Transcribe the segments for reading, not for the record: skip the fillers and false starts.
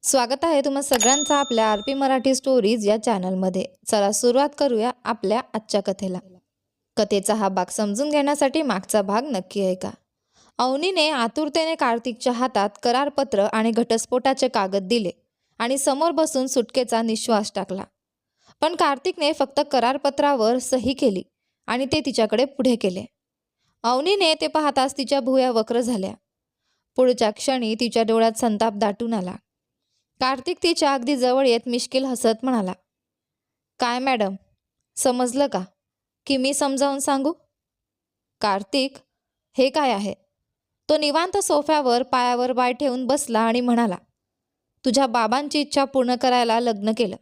स्वागत आहे तुम्हा सगळ्यांचं आपल्या आरपी मराठी स्टोरीज या चॅनलमध्ये. चला सुरुवात करूया आपल्या आजच्या कथेला. कथेचा हा भाग समजून घेण्यासाठी मागचा भाग नक्की ऐका. अवनीने आतुरतेने कार्तिकच्या हातात करारपत्र आणि घटस्फोटाचे कागद दिले आणि समोर बसून सुटकेचा निश्वास टाकला. पण कार्तिकने फक्त करारपत्रावर सही केली आणि ते तिच्याकडे पुढे केले. अवनीने ते पाहताच तिच्या भुवया वक्र झाल्या. पुढच्या क्षणी तिच्या डोळ्यात संताप दाटून आला. कार्तिक तिच्या अगदी जवळ येत मिश्किल हसत म्हणाला, काय मॅडम, समजलं का की मी समजावून सांगू? कार्तिक, हे काय आहे? तो निवांत सोफ्यावर पायावर पाय ठेवून बसला आणि म्हणाला, तुझ्या बाबांची इच्छा पूर्ण करायला लग्न केलं.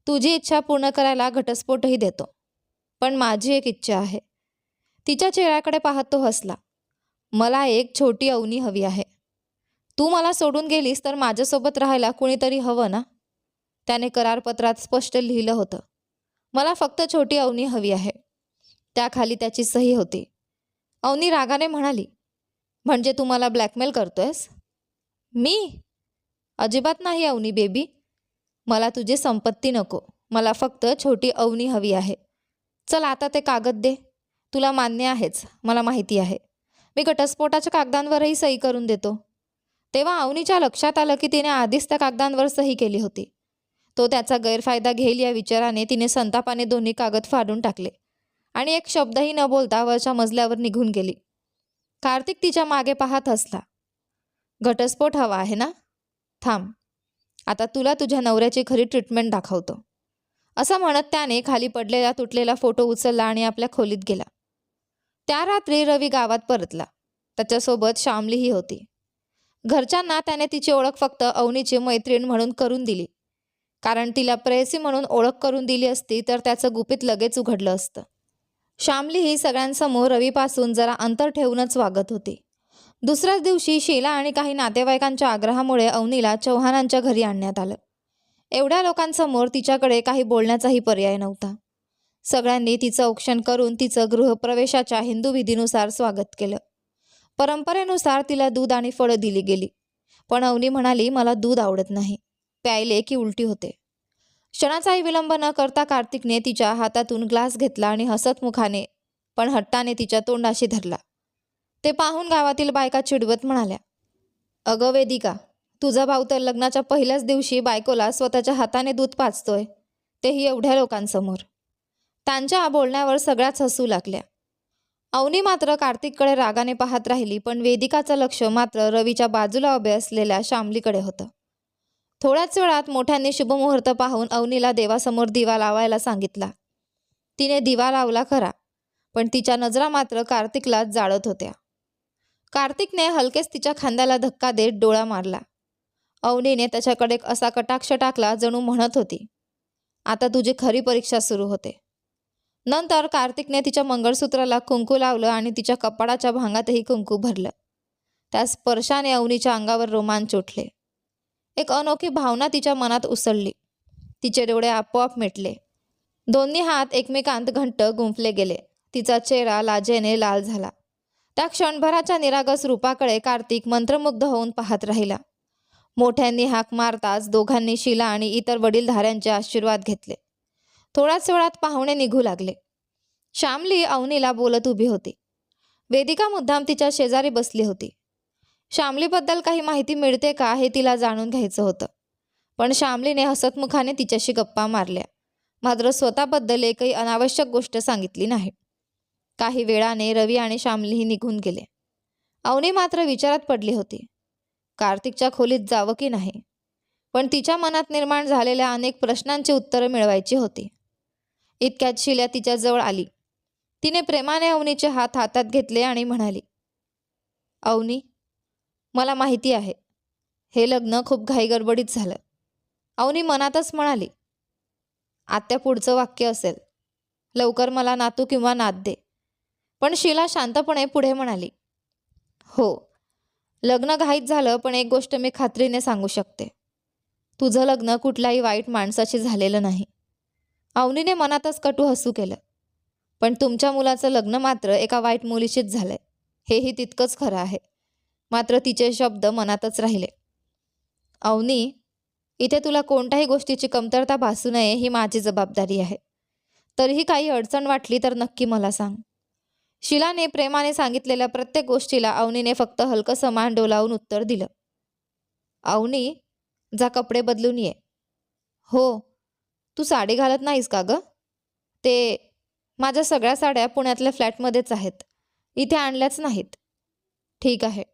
तुझी इच्छा पूर्ण करायला घटस्फोटही देतो. पण माझी एक इच्छा आहे. तिच्या चेहऱ्याकडे पाहत तो हसला. मला एक छोटी अवनी हवी आहे. तू मला सोडून गेलीस तर माझ्यासोबत राहायला कुणीतरी हवं ना? त्याने करारपत्रात स्पष्ट लिहिलं होतं. मला फक्त छोटी अवनी हवी आहे. त्याखाली त्याची सही होती. अवनी रागाने म्हणाली, म्हणजे तू मला ब्लॅकमेल करतोयस? मी? अजिबात नाही अवनी बेबी. मला तुझी संपत्ती नको. मला फक्त छोटी अवनी हवी आहे. चल आता ते कागद दे. तुला मान्य आहेच, मला माहिती आहे. मी घटस्फोटाच्या कागदांवरही सही करून देतो. तेव्हा अवनीच्या लक्षात आलं की तिने आधीच त्या कागदांवर सही केली होती. तो त्याचा गैरफायदा घेईल या विचाराने तिने संतापाने दोन्ही कागद फाडून टाकले आणि एक शब्दही न बोलता वरच्या मजल्यावर निघून गेली. कार्तिक तिच्या मागे पाहत हसला. घटस्फोट हवा आहे ना? थांब, आता तुला तुझ्या नवऱ्याची खरी ट्रीटमेंट दाखवतो. असं म्हणत त्याने खाली पडलेला तुटलेला फोटो उचलला आणि आपल्या खोलीत गेला. त्या रात्री रवी गावात परतला. त्याच्यासोबत श्यामलीही होती. घरच्यांना त्याने तिची ओळख फक्त अवनीची मैत्रीण म्हणून करून दिली, कारण तिला प्रेयसी म्हणून ओळख करून दिली असती तर त्याचं गुपित लगेच उघडलं असतं. श्यामली ही सगळ्यांसमोर रवीपासून जरा अंतर ठेवूनच वागत होती. दुसऱ्याच दिवशी शीला आणि काही नातेवाईकांच्या आग्रहामुळे अवनीला चव्हाणांच्या घरी आणण्यात आलं. एवढ्या लोकांसमोर तिच्याकडे काही बोलण्याचाही पर्याय नव्हता. सगळ्यांनी तिचं औक्षण करून तिचं गृहप्रवेशाच्या हिंदू विधीनुसार स्वागत केलं. परंपरेनुसार तिला दूध आणि फळं दिली गेली. पण अवनी म्हणाली, मला दूध आवडत नाही. प्यायले की उलटी होते. क्षणाचाही विलंब न करता कार्तिकने तिच्या हातातून ग्लास घेतला आणि हसत मुखाने पण हट्टाने तिच्या तोंडाशी धरला. ते पाहून गावातील बायका चिडवत म्हणाल्या, अगं वेदिका, तुझा भाऊ तर लग्नाच्या पहिल्याच दिवशी बायकोला स्वतःच्या हाताने दूध पाजतोय, तेही एवढ्या लोकांसमोर. त्यांच्या बोलण्यावर सगळ्याच हसू लागल्या. अवनी मात्र कार्तिककडे रागाने पाहत राहिली, पण वेदिकाचं लक्ष मात्र रवीच्या बाजूला उभे असलेल्या श्यामलीकडे होतं. थोड्याच वेळात मोठ्यांनी शुभमुहूर्त पाहून अवनीला देवासमोर दिवा लावायला सांगितला. तिने दिवा लावला खरा, पण तिच्या नजरा मात्र कार्तिकलाच जाळत होत्या. कार्तिकने हलकेच तिच्या खांद्याला धक्का देत डोळा मारला. अवनीने त्याच्याकडे असा कटाक्ष टाकला जणू म्हणत होती, आता तुझी खरी परीक्षा सुरू होते. नंतर कार्तिकने तिच्या मंगळसूत्राला कुंकू लावलं आणि तिच्या कपाळाच्या भांगातही कुंकू भरलं. त्या स्पर्शाने अवनीच्या अंगावर रोमांच उठले. एक अनोखी भावना तिच्या मनात उसळली. तिचे डोळे आपोआप मिटले. दोन्ही हात एकमेकांत घट्ट गुंफले गेले. तिचा चेहरा लाजेने लाल झाला. त्या क्षणभराच्या निरागस रूपाकडे कार्तिक मंत्रमुग्ध होऊन पाहत राहिला. मोठ्यांनी हाक मारताच दोघांनी शीला आणि इतर वडीलधाऱ्यांचे आशीर्वाद घेतले. थोड्याच वेळात पाहुणे निघू लागले. श्यामली अवनीला बोलत उभी होती. वेदिका मुद्दाम तिच्या शेजारी बसली होती. श्यामलीबद्दल काही माहिती मिळते का हे तिला जाणून घ्यायचं होतं. पण श्यामलीने हसतमुखाने तिच्याशी गप्पा मारल्या, मात्र स्वतःबद्दल एकही अनावश्यक गोष्ट सांगितली नाही. काही वेळाने रवी आणि श्यामलीही निघून गेले. अवनी मात्र विचारात पडली होती, कार्तिकच्या खोलीत जावं की नाही. पण तिच्या मनात निर्माण झालेल्या अनेक प्रश्नांची उत्तरं मिळवायची होती. इतक्यात शीला तिच्या जवळ आली. तिने प्रेमाने अवनीचे हात हातात घेतले आणि म्हणाली, अवनी, मला माहिती आहे हे लग्न खूप घाईगडबडीत झालं. अवनी मनातच म्हणाली, आत्या पुढचं वाक्य असेल, लवकर मला नातू किंवा नात दे. पण शीला शांतपणे पुढे म्हणाली, हो, लग्न घाईत झालं, पण एक गोष्ट मी खात्रीने सांगू शकते, तुझं लग्न कुठल्याही वाईट माणसाशी झालेलं नाही. अवनीने मनातच कटू हसू केलं. पण तुमच्या मुलाचं लग्न मात्र एका वाईट मुलीशीच झालंय, हेही तितकंच खरं आहे. मात्र तिचे शब्द मनातच राहिले. अवनी, इथे तुला कोणत्याही गोष्टीची कमतरता भासू नये ही माझी जबाबदारी आहे. तरीही काही अडचण वाटली तर नक्की मला सांग. शीलाने प्रेमाने सांगितलेल्या प्रत्येक गोष्टीला अवनीने फक्त हलकंसं मान डोलावून उत्तर दिलं. अवनी, जा कपडे बदलून ये. हो, तू साडी घालत नाहीस का गं? ते माझ्या सगळ्या साड्या पुण्यातल्या फ्लॅटमध्येच आहेत. इथे आणल्याच नाहीत. ठीक आहे.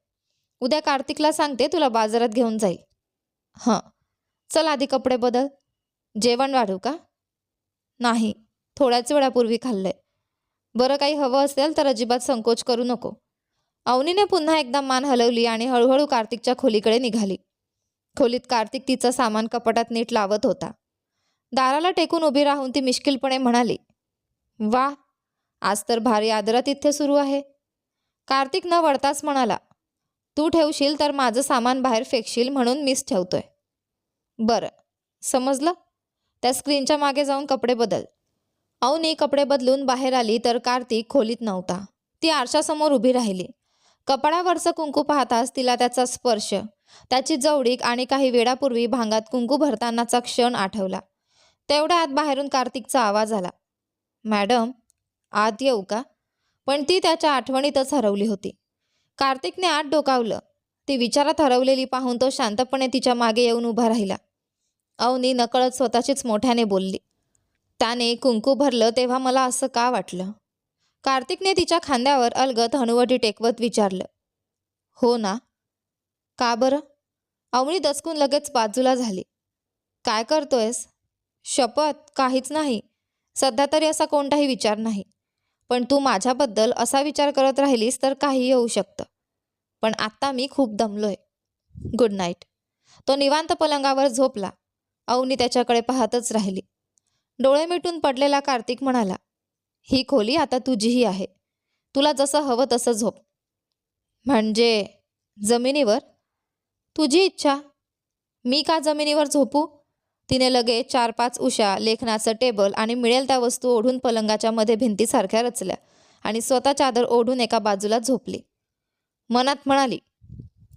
उद्या कार्तिकला सांगते तुला बाजारात घेऊन जाईल. हां, चल आधी कपडे बदल. जेवण वाढू का? नाही, थोड्याच वेळापूर्वी खाल्लंय. बरं काही हवं असेल तर अजिबात संकोच करू नको. अवनीने पुन्हा एकदा मान हलवली आणि हळूहळू कार्तिकच्या खोलीकडे निघाली. खोलीत कार्तिक तिचं सामान कपाटात नीट लावत होता. दाराला टेकून उभी राहून ती मिश्किलपणे म्हणाली, वा, आज तर भारी आदरातिथ्य सुरू आहे. कार्तिक न वळताच म्हणाला, तू ठेवशील तर माझं सामान बाहेर फेकशील म्हणून मीच ठेवतोय. बरं, समजलं. त्या स्क्रीनच्या मागे जाऊन कपडे बदल. अवनी कपडे बदलून बाहेर आली तर कार्तिक खोलीत नव्हता. ती आरशासमोर उभी राहिली. कपाळावरचं कुंकू पाहताच तिला त्याचा स्पर्श, त्याची जवळीक आणि काही वेळापूर्वी भांगात कुंकू भरतानाचा क्षण आठवला. तेवढ्यात बाहेरून कार्तिकचा आवाज आला, मॅडम, आत येऊ का? पण ती त्याच्या आठवणीतच हरवली होती. कार्तिकने आत डोकावलं. ती विचारात हरवलेली पाहून तो शांतपणे तिच्या मागे येऊन उभा राहिला. अवनी नकळत स्वतःचीच मोठ्याने बोलली, त्याने कुंकू भरलं तेव्हा मला असं का वाटलं? कार्तिकने तिच्या खांद्यावर अलगद हनुवटी टेकवत विचारलं. हो ना? का बरं? अवनी दचकून लगेच बाजूला झाली. काय करतोयस? शपथ काहीच नाही. सध्या तरी असा कोणताही विचार नाही. पण तू माझ्याबद्दल असा विचार करत राहिलीस तर काहीही होऊ शकतं. पण आत्ता मी खूप दमलोय. Good night. तो निवांत पलंगावर झोपला. अवनी त्याच्याकडे पाहतच राहिली. डोळे मिटून पडलेला कार्तिक म्हणाला, ही खोली आता तुझीही आहे. तुला जसं हवं तसं झोप. म्हणजे जमिनीवर? तुझी इच्छा. मी का जमिनीवर झोपू? तिने लगेच 4-5 उशा, लेखनाचं टेबल आणि मिळेल त्या वस्तू ओढून पलंगाच्या मध्ये भिंतीसारख्या रचल्या आणि स्वतः चादर ओढून एका बाजूला झोपली. मनात म्हणाली,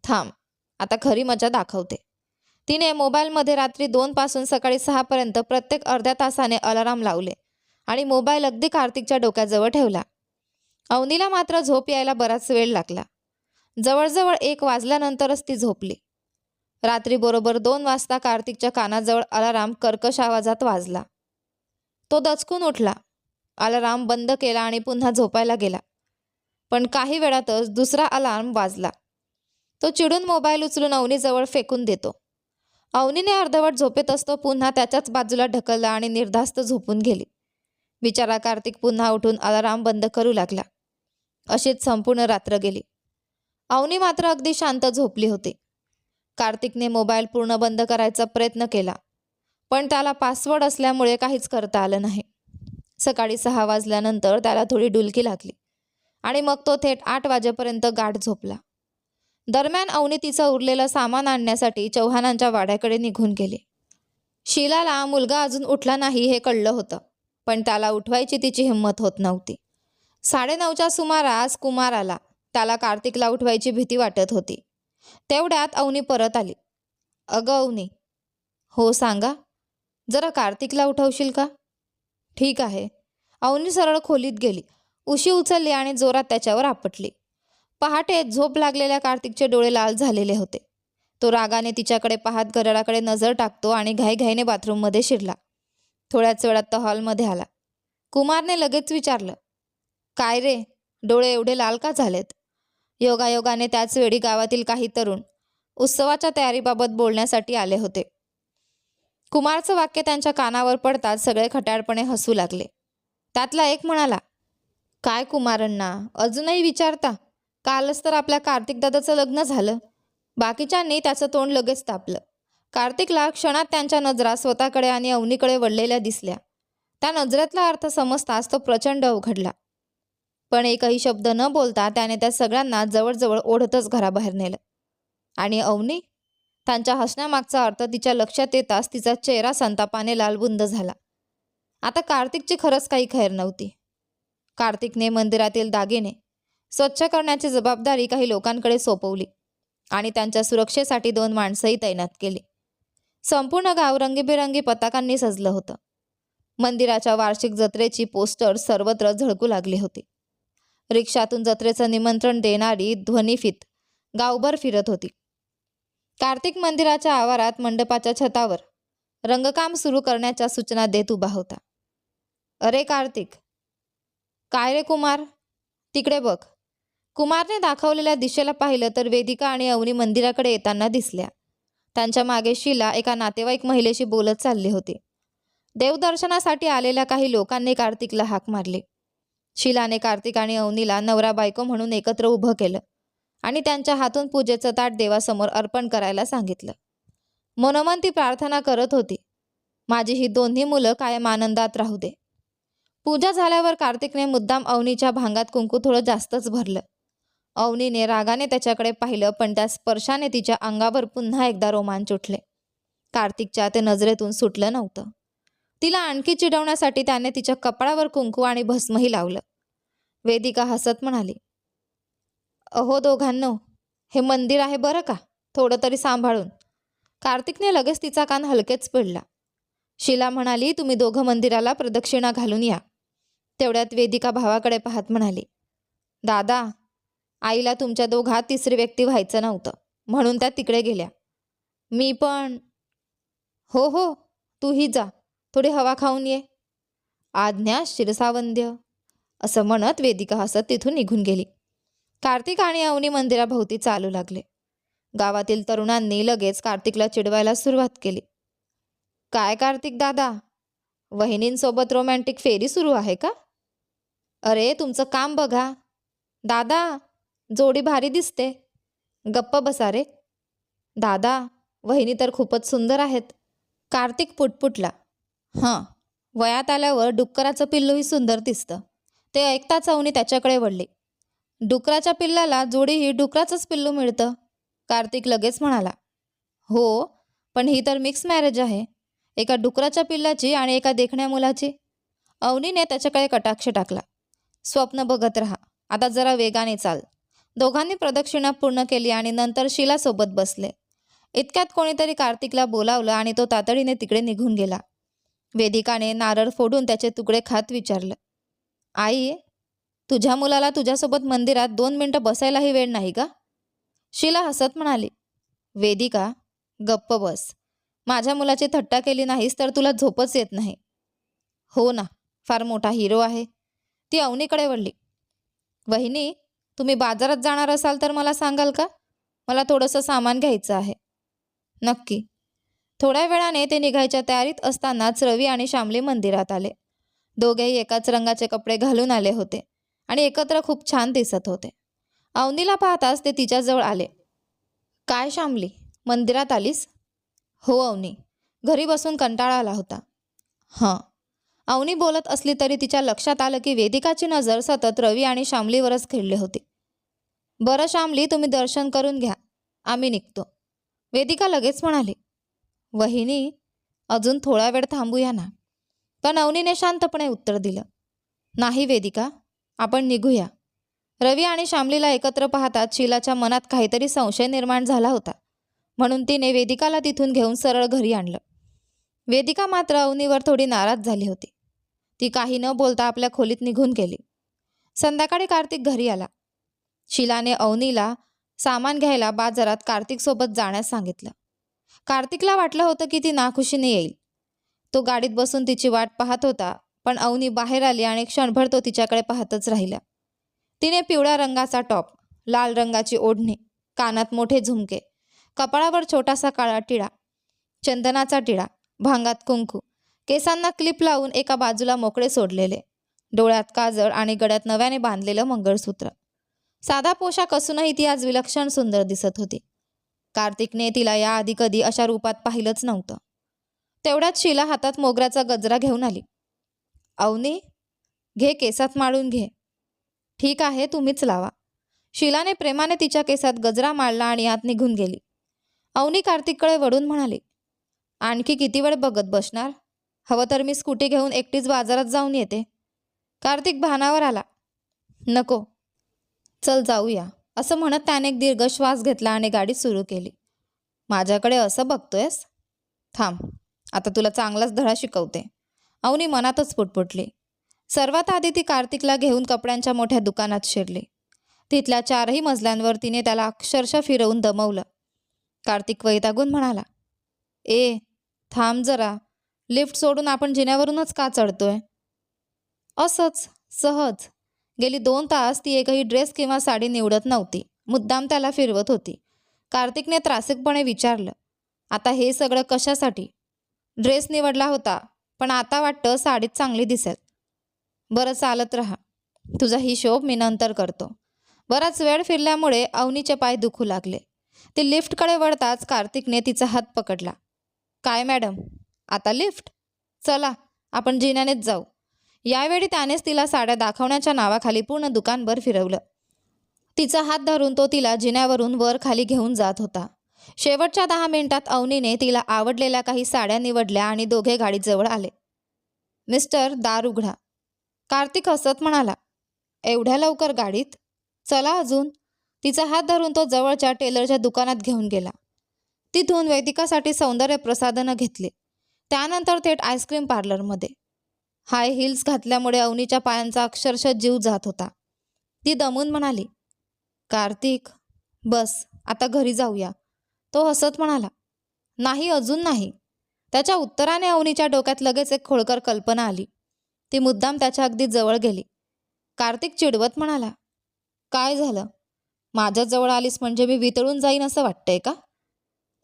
थांब, आता खरी मजा दाखवते. तिने मोबाईलमध्ये रात्री 2 पासून सकाळी 6 पर्यंत प्रत्येक अर्ध्या तासाने अलाराम लावले आणि मोबाईल अगदी कार्तिकच्या डोक्याजवळ ठेवला. अवनीला मात्र झोप यायला बराच वेळ लागला. जवळजवळ 1 वाजल्यानंतरच ती झोपली. रात्री बरोबर 2 वाजता कार्तिकच्या कानाजवळ अलाराम कर्कश आवाजात वाजला. तो दचकून उठला, अलाराम बंद केला आणि पुन्हा झोपायला गेला. पण काही वेळातच दुसरा अलार्म वाजला. तो चिडून मोबाईल उचलून अवनीजवळ फेकून देतो. अवनीने अर्धवट झोपेतच तो पुन्हा त्याच्याच बाजूला ढकलला आणि निर्धास्त झोपून गेली. बिचारा कार्तिक पुन्हा उठून अलाराम बंद करू लागला. अशीच संपूर्ण रात्र गेली. अवनी मात्र अगदी शांत झोपली होती. कार्तिकने मोबाईल पूर्ण बंद करायचा प्रयत्न केला, पण त्याला पासवर्ड असल्यामुळे काहीच करता आलं नाही. सकाळी 6 वाजल्यानंतर त्याला थोडी डुलकी लागली आणि मग तो थेट 8 वाजेपर्यंत गाढ झोपला. दरम्यान अवनी तिचं उरलेलं सामान आणण्यासाठी चव्हाणांच्या वाड्याकडे निघून गेली. शीलाला मुलगा अजून उठला नाही हे कळलं होतं, पण त्याला उठवायची तिची हिंमत होत नव्हती. 9:30च्या सुमारास कुमार आला. त्याला कार्तिकला उठवायची भीती वाटत होती. तेवढ्यात अवनी परत आली. अगं अवनी. हो सांगा. जरा कार्तिकला उठवशील का? ठीक आहे. अवनी सरळ खोलीत गेली. उशी उचलली आणि जोरात त्याच्यावर आपटली. पहाटे झोप लागलेल्या कार्तिकचे डोळे लाल झालेले होते. तो रागाने तिच्याकडे पाहत घड्याळाकडे नजर टाकतो आणि घाईघाईने बाथरूममध्ये शिरला. थोड्याच वेळात तो हॉलमध्ये आला. कुमारने लगेच विचारलं, काय रे, डोळे एवढे लाल का झालेत? योगायोगाने त्याच वेळी गावातील काही तरुण उत्सवाच्या तयारीबाबत बोलण्यासाठी आले होते. कुमारचं वाक्य त्यांच्या कानावर पडताच सगळे खट्याळपणे हसू लागले. त्यातला एक म्हणाला, काय कुमारांना अजूनही विचारता? कालच तर आपल्या कार्तिक दादाचं लग्न झालं. बाकीच्यांनी त्याचं तोंड लगेच तापलं. कार्तिकला क्षणात त्यांच्या नजरा स्वतःकडे आणि अवनीकडे वळलेल्या दिसल्या. त्या नजरेतला अर्थ समजताच तो प्रचंड अवघडला. पण एकही शब्द न बोलता त्याने त्या सगळ्यांना जवळजवळ ओढतच घराबाहेर नेलं. आणि अवनी? त्यांच्या हसण्यामागचा अर्थ तिच्या लक्षात येताच तिचा चेहरा संतापाने लालबुंद झाला. आता कार्तिकची खरंच काही खैर नव्हती. कार्तिकने मंदिरातील दागिने स्वच्छ करण्याची जबाबदारी काही लोकांकडे सोपवली आणि त्यांच्या सुरक्षेसाठी 2 माणसंही तैनात केली. संपूर्ण गाव रंगीबेरंगी पताकांनी सजलं होतं. मंदिराच्या वार्षिक जत्रेची पोस्टर सर्वत्र झळकू लागली होती. रिक्षातून जत्रेचं निमंत्रण देणारी ध्वनिफीत गावभर फिरत होती. कार्तिक मंदिराच्या आवारात मंडपाच्या छतावर रंगकाम सुरू करण्याच्या सूचना देत उभा होता. अरे कार्तिक! काय रे कुमार, तिकडे बघ. कुमारने दाखवलेल्या दिशेला पाहिलं तर वेदिका आणि अवनी मंदिराकडे येताना दिसल्या. त्यांच्या मागे शीला एका नातेवाईक महिलेशी बोलत चालली होती. देवदर्शनासाठी आलेल्या काही लोकांनी कार्तिकला हाक मारली. शीलाने कार्तिक आणि अवनीला नवरा बायको म्हणून एकत्र उभं केलं आणि त्यांच्या हातून पूजेचं ताट देवासमोर अर्पण करायला सांगितलं. मनोमन ती प्रार्थना करत होती, माझी ही दोन्ही मुलं कायम आनंदात राहू दे. पूजा झाल्यावर कार्तिकने मुद्दाम अवनीच्या भांगात कुंकू थोडं जास्तच भरलं. अवनीने रागाने त्याच्याकडे पाहिलं, पण त्या स्पर्शाने तिच्या अंगावर पुन्हा एकदा रोमांच उठले. कार्तिकच्या ते नजरेतून सुटलं नव्हतं. तिला आणखी चिडवण्यासाठी त्याने तिच्या कपाळावर कुंकू आणि भस्मही लावलं. वेदिका हसत म्हणाली, अहो दोघांनो, हे मंदिर आहे बरं का, थोडं तरी सांभाळून. कार्तिकने लगेच तिचा कान हलकेच पिळला. शीला म्हणाली, तुम्ही दोघं मंदिराला प्रदक्षिणा घालून या. तेवढ्यात वेदिका भावाकडे पाहत म्हणाली, दादा, आईला तुमच्या दोघात तिसरी व्यक्ती व्हायचं नव्हतं म्हणून त्या तिकडे गेल्या. मी पण. हो हो, तूही जा, थोडी हवा खाऊन ये. आज्ञा शिरसावंद्य, असं म्हणत वेदिका हसत तिथून निघून गेली. कार्तिक आणि अवनी मंदिराभोवती चालू लागले. गावातील तरुणांनी लगेच कार्तिकला चिडवायला सुरुवात केली. काय कार्तिक दादा, वहिनींसोबत रोमॅन्टिक फेरी सुरू आहे का? अरे तुमचं काम बघा. दादा, जोडी भारी दिसते. गप्प बसा रे. दादा, वहिनी तर खूपच सुंदर आहेत. कार्तिक पुटपुटला. हां, वयात आल्यावर डुक्कराचं पिल्लूही सुंदर दिसतं. ते ऐकताच अवनी त्याच्याकडे वळली. डुकराच्या पिल्लाला जोडीही डुकराचंच पिल्लू मिळतं. कार्तिक लगेच म्हणाला, हो, पण ही तर मिक्स मॅरेज आहे. एका डुकराच्या पिल्लाची आणि एका देखण्या मुलाची. अवनीने त्याच्याकडे कटाक्ष टाकला. स्वप्न बघत राहा, आता जरा वेगाने चाल. दोघांनी प्रदक्षिणा पूर्ण केली आणि नंतर शीलासोबत बसले. इतक्यात कोणीतरी कार्तिकला बोलावलं आणि तो तातडीने तिकडे निघून गेला. वेदिकाने नारळ फोडून त्याचे तुकडे खात विचारलं, आई, तुझ्या मुलाला तुझ्यासोबत मंदिरात 2 मिनिटं बसायलाही वेळ नाही का? शीला हसत म्हणाली, वेदिका, गप्प बस. माझ्या मुलाची थट्टा केली नाहीस तर तुला झोपच येत नाही. हो ना, फार मोठा हिरो आहे. ती अवनीकडे वळली. वहिनी, तुम्ही बाजारात जाणार असाल तर मला सांगाल का? मला थोडंसं सामान घ्यायचं आहे. नक्की. थोड्या वेळाने ते निघायच्या तयारीत असतानाच रवी आणि श्यामली मंदिरात आले. दोघेही एकाच रंगाचे कपडे घालून आले होते आणि एकत्र खूप छान दिसत होते. अवनीला पाहताच ते तिच्याजवळ आले. काय श्यामली, मंदिरात आलीस? हो अवनी, घरी बसून कंटाळा आला होता. हां. अवनी बोलत असली तरी तिच्या लक्षात आलं की वेदिकाची नजर सतत रवी आणि श्यामलीवरच खेळली होती. बरं श्यामली, तुम्ही दर्शन करून घ्या, आम्ही निघतो. वेदिका लगेच म्हणाली, वहिनी, अजून थोडा वेळ थांबूया ना. पण अवनीने शांतपणे उत्तर दिलं, नाही वेदिका, आपण निघूया. रवी आणि श्यामलीला एकत्र पाहताच शीलाच्या मनात काहीतरी संशय निर्माण झाला होता, म्हणून तिने वेदिकाला तिथून घेऊन सरळ घरी आणलं. वेदिका मात्र अवनीवर थोडी नाराज झाली होती. ती काही न बोलता आपल्या खोलीत निघून गेली. संध्याकाळी कार्तिक घरी आला. शीलाने अवनीला सामान घ्यायला बाजारात कार्तिकसोबत जाण्यास सांगितलं. कार्तिकला वाटलं होतं की ती नाखुशीने येईल. तो गाडीत बसून तिची वाट पाहत होता, पण अवनी बाहेर आली आणि क्षणभर तो तिच्याकडे पाहतच राहिला. तिने पिवळ्या रंगाचा टॉप, लाल रंगाची ओढणी, कानात मोठे झुमके, कपाळावर छोटासा काळा टिळा, चंदनाचा टिळा, भांगात कुंकू, केसांना क्लिप लावून एका बाजूला मोकळे सोडलेले, डोळ्यात काजळ आणि गळ्यात नव्याने बांधलेलं मंगळसूत्र. साधा पोशाख असूनही ती आज विलक्षण सुंदर दिसत होती. कार्तिकने तिला याआधी कधी अशा रूपात पाहिलंच नव्हतं. तेवढ्यात शीला हातात मोगऱ्याचा गजरा घेऊन आली. अवनी, घे, केसात माळून घे. ठीक आहे, तुम्हीच लावा. शीलाने प्रेमाने तिच्या केसात गजरा माळला आणि आत निघून गेली. अवनी कार्तिककडे वळून म्हणाली, आणखी किती वेळ बघत बसणार? हवं तर मी स्कूटी घेऊन एकटीच बाजारात जाऊन येते. कार्तिक भानावर आला. नको, चल जाऊया, असं म्हणत त्याने एक दीर्घ श्वास घेतला आणि गाडी सुरू केली. माझ्याकडे असं बघतोयस? थांब, आता तुला चांगलाच धडा शिकवते, अवनी मनातच पुटपुटली. सर्वात आधी ती कार्तिकला घेऊन कपड्यांच्या मोठ्या दुकानात शिरली. तिथल्या 4ही मजल्यांवर तिने त्याला अक्षरशः फिरवून दमवलं. कार्तिक वैतागून म्हणाला, ए थांब जरा, लिफ्ट सोडून आपण जिन्यावरूनच का चढतोय? असंच सहज. गेली 2 तास ती एकही ड्रेस किंवा साडी निवडत नव्हती, मुद्दाम त्याला फिरवत होती. कार्तिकने त्रासिकपणे विचारलं, आता हे सगळं कशासाठी? ड्रेस निवडला होता, पण आता वाटतं साडीत चांगली दिसेल. बरं चालत राहा, तुझा हिशोब मी नंतर करतो. बराच वेळ फिरल्यामुळे अवनीचे पाय दुखू लागले. ती लिफ्टकडे वळताच कार्तिकने तिचा हात पकडला. काय मॅडम, आता लिफ्ट? चला आपण जिन्यानेच जाऊ. यावेळी त्यानेच तिला साड्या दाखवण्याच्या नावाखाली पूर्ण दुकानभर फिरवलं. तिचा हात धरून तो तिला जिन्यावरून वर खाली घेऊन जात होता. शेवटच्या 10 मिनिटात अवनीने तिला आवडलेल्या काही साड्या निवडल्या आणि दोघे गाडीजवळ आले. मिस्टर, दार उघडा, कार्तिक हसत म्हणाला. एवढ्या लवकर गाडीत? चला अजून. तिचा हात धरून तो जवळच्या टेलरच्या दुकानात घेऊन गेला. तिथून वेदिकासाठी सौंदर्य प्रसाधनं घेतली. त्यानंतर थेट आईस्क्रीम पार्लरमध्ये. हाय हिल्स घातल्यामुळे अवनीच्या पायांचा अक्षरशः जीव जात होता. ती दमून म्हणाली, कार्तिक बस, आता घरी जाऊया. तो हसत म्हणाला, नाही अजून नाही. त्याच्या उत्तराने अवनीच्या डोक्यात लगेच एक खोडकर कल्पना आली. ती मुद्दाम त्याच्या अगदी जवळ गेली. कार्तिक चिडवत म्हणाला, काय झालं? माझ्याजवळ आलीस म्हणजे मी वितळून जाईन असं वाटतंय का?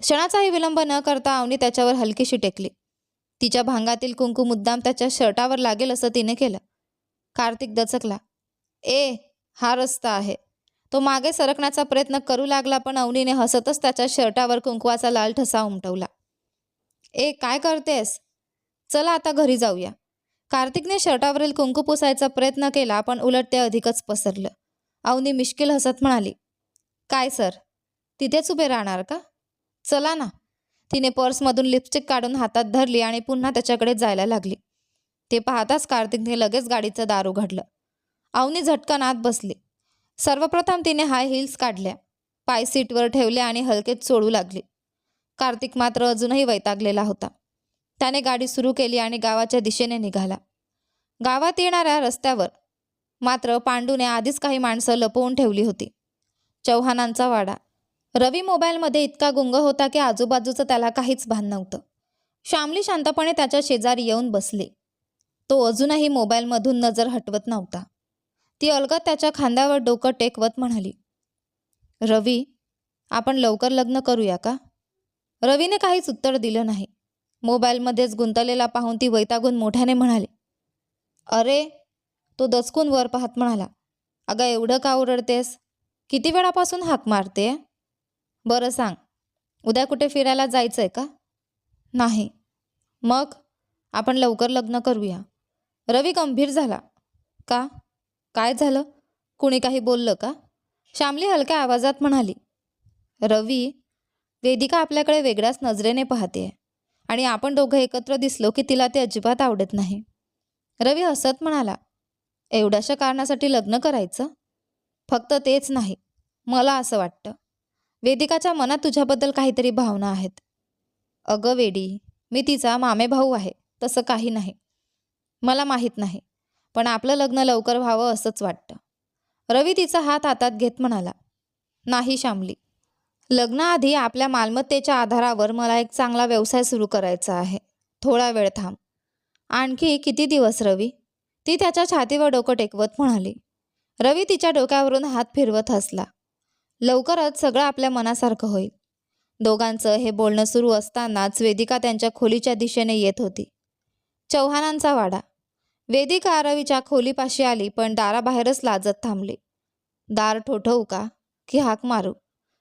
क्षणाचाही विलंब न करता अवनी त्याच्यावर हलकीशी टेकली. तिच्या भांगातील कुंकू मुद्दाम त्याच्या शर्टावर लागेल असं तिने केलं. कार्तिक दचकला. हा रस्ता आहे. तो मागे सरकण्याचा प्रयत्न करू लागला, पण अवनीने हसतच त्याच्या शर्टावर कुंकवाचा लाल ठसा उमटवला. काय करतेस? चला आता घरी जाऊया. कार्तिकने शर्टावरील कुंकू पुसायचा प्रयत्न केला, पण उलट ते अधिकच पसरलं. अवनी मिश्किल हसत म्हणाली, काय सर, तिथेच उभे राहणार का? चला ना. तिने पर्समधून लिपस्टिक काढून हातात धरली आणि पुन्हा त्याच्याकडे जायला लागली. ते पाहताच कार्तिकने लगेच गाडीचं दार उघडलं. अवनी झटकन आत बसली. सर्वप्रथम तिने हाय हिल्स काढल्या, पाय सीटवर ठेवले आणि हलकेच सोडू लागली. कार्तिक मात्र अजूनही वैतागलेला होता. त्याने गाडी सुरू केली आणि गावाच्या दिशेने निघाला. गावात येणाऱ्या रस्त्यावर मात्र पांडूने आधीच काही माणसं लपवून ठेवली होती. चौहानांचा वाडा. रवी मोबाईलमध्ये इतका गुंग होता की आजूबाजूचं त्याला काहीच भान नव्हतं. श्यामली शांतपणे त्याच्या शेजारी येऊन बसली. तो अजूनही मोबाईलमधून नजर हटवत नव्हता. ती अलगद त्याच्या खांद्यावर डोकं टेकवत म्हणाली, रवी, आपण लवकर लग्न करूया का? रवीने काहीच उत्तर दिलं नाही. मोबाईलमध्येच गुंतलेला पाहून ती वैतागून मोठ्याने म्हणाली, अरे. तो दचकून वर पाहत म्हणाला, अगं एवढं का ओरडतेस? किती वेळापासून हाक मारते? बरं सांग, उद्या कुठे फिरायला जायचंय का? नाही. मग आपण लवकर लग्न करूया. रवी गंभीर झाला. का? काय झालं? कुणी काही बोललं का? श्यामली हलक्या आवाजात म्हणाली, रवी, वेदिका आपल्याकडे वेगळ्याच नजरेने पाहते आणि आपण दोघं एकत्र दिसलो की तिला ते अजिबात आवडत नाही. रवी हसत म्हणाला, एवढ्याशा कारणासाठी लग्न करायचं? फक्त तेच नाही, मला असं वाटतं वेदिकाच्या मनात तुझ्याबद्दल काहीतरी भावना आहेत. अगं वेडी, मी तिचा मामे भाऊ आहे, तसं काही नाही. मला माहीत नाही, पण आपलं लग्न लवकर व्हावं असंच वाटतं. रवी तिचा हात हातात घेत म्हणाला, नाही श्यामली, लग्नाआधी आपल्या मालमत्तेच्या आधारावर मला एक चांगला व्यवसाय सुरू करायचा आहे. थोडा वेळ थांब. आणखी किती दिवस रवी? ती त्याच्या छातीवर डोकं टेकवत म्हणाली. रवी तिच्या डोक्यावरून हात फिरवत हसला. लवकरच सगळं आपल्या मनासारखं होईल. दोघांचं हे बोलणं सुरू असतानाच वेदिका त्यांच्या खोलीच्या दिशेने येत होती. चौहानांचा वाडा. वेदिका रवीच्या खोलीपाशी आली, पण दाराबाहेरच लाजत थांबली. दार ठोठवू का की हाक मारू?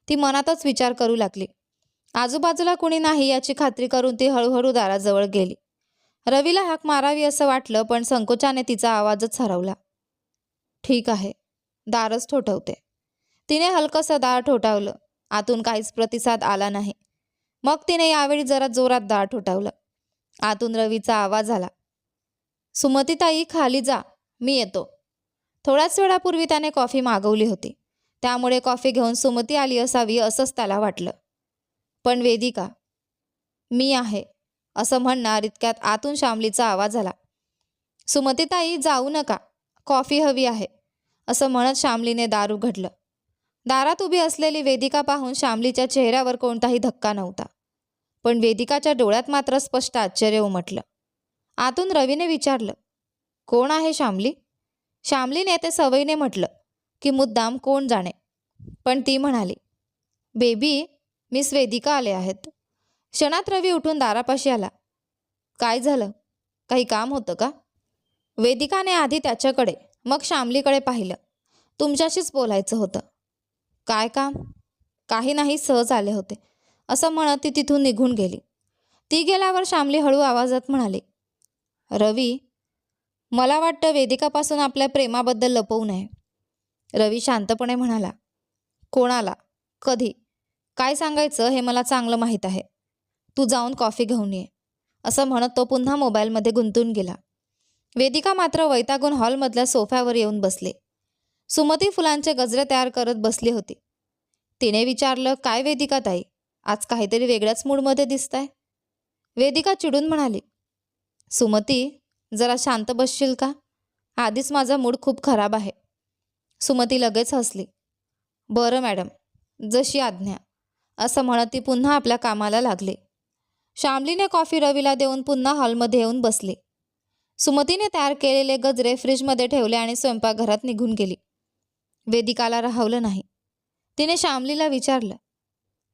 ती मनातच विचार करू लागली. आजूबाजूला कुणी नाही याची खात्री करून ती हळूहळू दाराजवळ गेली. रवीला हाक मारावी असं वाटलं, पण संकोचाने तिचा आवाजच हरवला. ठीक आहे, दारच ठोठवते. तिने हलकंसं दार ठोठावलं. आतून काहीच प्रतिसाद आला नाही. मग तिने यावेळी जरा जोरात दार ठोठावलं. आतून रवीचा आवाज आला, सुमतीताई खाली जा, मी येतो. थोड्याच वेळापूर्वी त्याने कॉफी मागवली होती, त्यामुळे कॉफी घेऊन सुमती आली असावी असंच त्याला वाटलं. पण वेदिका, मी आहे, असं म्हणणार इतक्यात आतून श्यामलीचा आवाज आला. सुमतीताई, जाऊ नका, कॉफी हवी आहे, असं म्हणत श्यामलीने दार उघडलं. दारात उभी असलेली वेदिका पाहून श्यामलीच्या चेहऱ्यावर कोणताही धक्का नव्हता, पण वेदिकाच्या डोळ्यात मात्र स्पष्ट आश्चर्य उमटलं. आतून रवीने विचारलं, कोण आहे श्यामली? श्यामलीने ते सवयीने म्हटलं की मुद्दाम कोण जाणे, पण ती म्हणाली, बेबी, मिस वेदिका आले आहेत. क्षणात रवी उठून दारापाशी आला. काय झालं? काही काम होतं का? वेदिकाने आधी त्याच्याकडे मग श्यामलीकडे पाहिलं. तुमच्याशीच बोलायचं होतं. काय काम? काही नाही, सहज आले होते, असं म्हणत ती तिथून निघून गेली. ती गेल्यावर श्यामली हळू आवाजात म्हणाली, रवी, मला वाटतं वेदिकापासून आपल्या प्रेमाबद्दल लपवू नये. रवी शांतपणे म्हणाला, कोणाला? कधी? काय सांगायचं हे मला चांगलं माहीत आहे. तू जाऊन कॉफी घेऊन ये, असं म्हणत तो पुन्हा मोबाईलमध्ये गुंतून गेला. वेदिका मात्र वैतागून हॉलमधल्या सोफ्यावर येऊन बसली. सुमती फुलांचे गजरे तयार करत बसली होती. तिने विचारलं, काय वेदिका ताई, आज काहीतरी वेगळ्याच मूडमध्ये दिसताय? वेदिका चिडून म्हणाली, सुमती, जरा शांत बसशील का? आधीच माझा मूड खूप खराब आहे. सुमती लगेच हसली. बरं मॅडम, जशी आज्ञा, असं म्हणत ती पुन्हा आपल्या कामाला लागली. श्यामलीने कॉफी रवीला देऊन पुन्हा हॉलमध्ये येऊन बसली. सुमतीने तयार केलेले गजरे फ्रीजमध्ये ठेवले आणि स्वयंपाकघरात निघून गेली. वेदिकाला राहवलं नाही. तिने श्यामलीला विचारलं,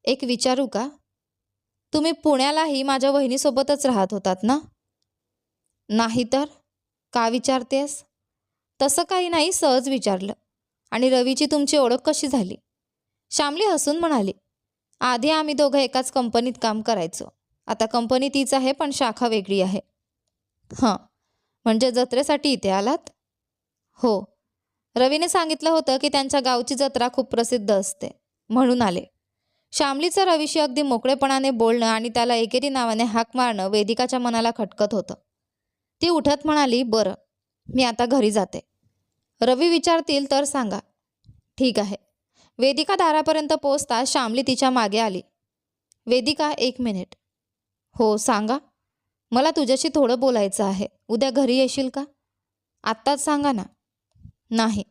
एक विचारू का? तुम्ही पुण्यालाही माझ्या वहिनीसोबतच राहत होतात ना? नाही तर? का विचारतेस? तसं काही नाही, सहज विचारलं. आणि रवीची तुमची ओळख कशी झाली? श्यामली हसून म्हणाली, आधी आम्ही दोघं एकाच कंपनीत काम करायचो. आता कंपनी तीच आहे, पण शाखा वेगळी आहे. हां, म्हणजे जत्रेसाठी इथे आलात? हो, रवीने सांगितलं होतं की त्यांच्या गावची जत्रा खूप प्रसिद्ध असते, म्हणून आले. श्यामलीचं रवीशी अगदी मोकळेपणाने बोलणं आणि त्याला एकेरी नावाने हाक मारणं वेदिकाच्या मनाला खटकत होतं. ती उठत म्हणाली, बरं, मी आता घरी जाते. रवी विचारतील तर सांगा. ठीक आहे. वेदिका दारापर्यंत पोहोचता श्यामली तिच्या मागे आली. वेदिका, एक मिनिट. हो, सांगा. मला तुझ्याशी थोडं बोलायचं आहे. उद्या घरी येशील का? आत्ताच सांगा ना. नाही,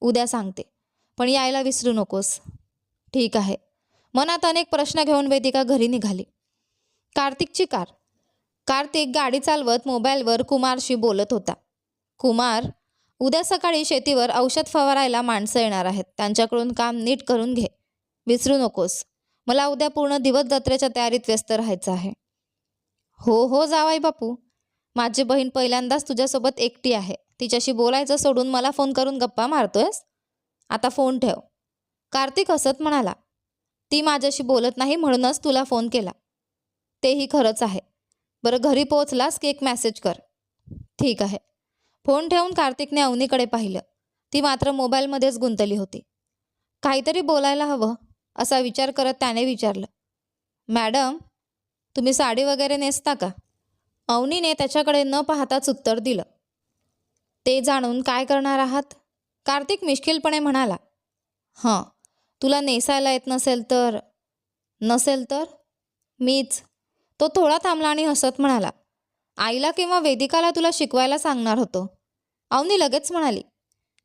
उद्या सांगते, पण यायला विसरू नकोस. ठीक आहे. मनात अनेक प्रश्न घेऊन वेदिका घरी निघाली. कार्तिकची कार. कार्तिक गाडी चालवत मोबाईलवर कुमारशी बोलत होता. कुमार, उद्या सकाळी शेतीवर औषध फवारायला माणसं येणार आहेत. त्यांच्याकडून काम नीट करून घे, विसरू नकोस. मला उद्या पूर्ण दिवस जत्रेच्या तयारीत व्यस्त राहायचं आहे. हो हो जावाई बापू, माझी बहीण पहिल्यांदाच तुझ्यासोबत एकटी आहे. तिच्याशी बोलायचं सोडून मला फोन करून गप्पा मारतोयस? आता फोन ठेव. कार्तिक हसत म्हणाला, ती माझ्याशी बोलत नाही म्हणूनच तुला फोन केला. तेही खरंच आहे. बरं, घरी पोहोचलास की एक मेसेज कर. ठीक आहे. फोन ठेवून कार्तिकने अवनीकडे पाहिलं. ती मात्र मोबाईलमध्येच गुंतली होती. काहीतरी बोलायला हवं असा विचार करत त्याने विचारलं, मॅडम, तुम्ही साडी वगैरे नेसता का? अवनीने त्याच्याकडे न पाहताच उत्तर दिलं. ते जाणून काय करणार आहात? कार्तिक मिश्किलपणे म्हणाला, हां, तुला नेसायला येत नसेल तर? नसेल तर? मीच. तो थोडा थांबला आणि हसत म्हणाला, आईला किंवा वेदिकाला तुला शिकवायला सांगणार होतो. अवनी लगेच म्हणाली,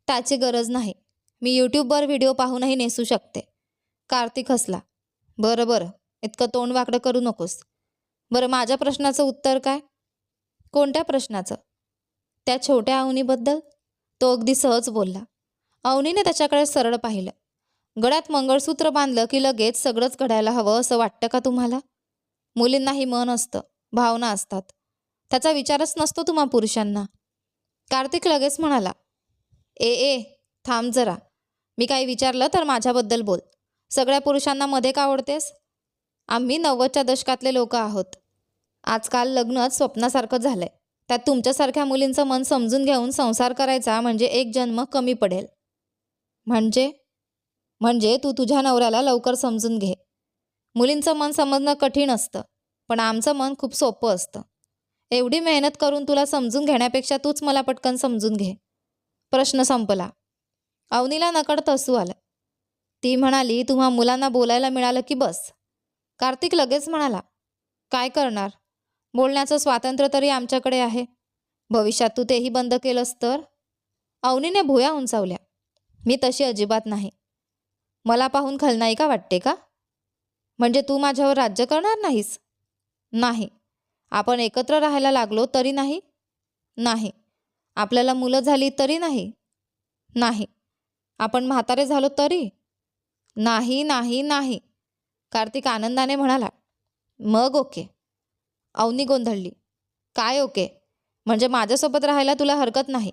त्याची गरज नाही. मी यूट्यूबवर व्हिडिओ पाहूनही नेसू शकते. कार्तिक हसला. बरं बरं, इतकं तोंड वाकडं करू नकोस. बरं, माझ्या प्रश्नाचं उत्तर काय? कोणत्या प्रश्नाचं? त्या छोट्या अवनीबद्दल. तो अगदी सहज बोलला. अवनीने त्याच्याकडे सरळ पाहिलं. गळ्यात मंगळसूत्र बांधलं की लगेच सगळंच घडायला हवं असं वाटतं का तुम्हाला? मुलींनाही मन असतं, भावना असतात. त्याचा विचारच नसतो तुम्हा पुरुषांना. कार्तिक लगेच म्हणाला, ए थांब जरा. मी काही विचारलं तर माझ्याबद्दल बोल. सगळ्या पुरुषांना मध्ये का आवडतेस? आम्ही 90च्या दशकातले लोक आहोत. आजकाल लग्नच स्वप्नासारखं झालंय. त्यात तुमच्यासारख्या मुलींचं मन समजून घेऊन संसार करायचा म्हणजे एक जन्म कमी पडेल. म्हणजे तू तुझ्या नवऱ्याला लवकर समजून घे. मुलींचं मन समजणं कठीण असतं, पण आमचं मन खूप सोपं असतं. एवढी मेहनत करून तुला समजून घेण्यापेक्षा तूच मला पटकन समजून घे. प्रश्न संपला. अवनीला नकळत हसू आलं. ती म्हणाली, तुम्हा मुलांना बोलायला मिळालं की बस. कार्तिक लगेच म्हणाला, काय करणार? बोलण्याचं स्वातंत्र्य तरी आमच्याकडे आहे. भविष्यात तू तेही बंद केलंस तर? अवनीने भुया उंचावल्या. मी तशी अजिबात नाही. मला पाहून खलनायिका वाटते का? म्हणजे तू माझ्यावर राज्य करणार नाहीस? नाही. आपण एकत्र राहायला लागलो तरी नाही? नाही. आपल्याला मुलं झाली तरी नाही? नाही. आपण म्हातारे झालो तरी? नाही नाही नाही. कार्तिक आनंदाने म्हणाला. मग ओके. अवनी गोंधळली. काय ओके? म्हणजे माझ्यासोबत राहायला तुला हरकत नाही?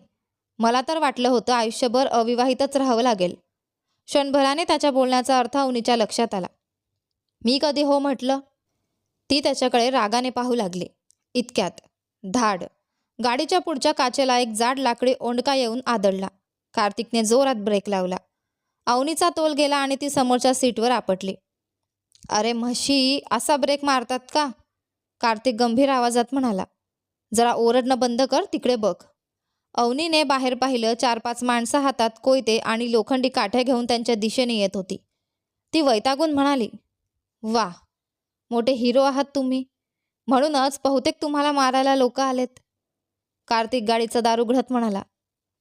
मला तर वाटलं होतं आयुष्यभर अविवाहितच राहावं लागेल. क्षणभराने त्याच्या बोलण्याचा अर्थ अवनीच्या लक्षात आला. मी कधी हो म्हटलं? ती त्याच्याकडे रागाने पाहू लागली. इतक्यात धाड. गाडीच्या पुढच्या काचेला एक जाड लाकडी ओंडका येऊन आदळला. कार्तिकने जोरात ब्रेक लावला. अवनीचा तोल गेला आणि ती समोरच्या सीटवर आपटली. अरे म्हशी, असा ब्रेक मारतात का? कार्तिक गंभीर आवाजात म्हणाला. जरा ओरडणं बंद कर, तिकडे बघ. अवनीने बाहेर पाहिलं. 4-5 माणसं हातात कोयते आणि लोखंडी काठ्या घेऊन त्यांच्या दिशेने येत होती. ती वैतागून म्हणाली, वा, मोठे हिरो आहात तुम्ही. म्हणूनच बहुतेक तुम्हाला मारायला लोक आलेत. कार्तिक गाडीचं दार उघडत म्हणाला.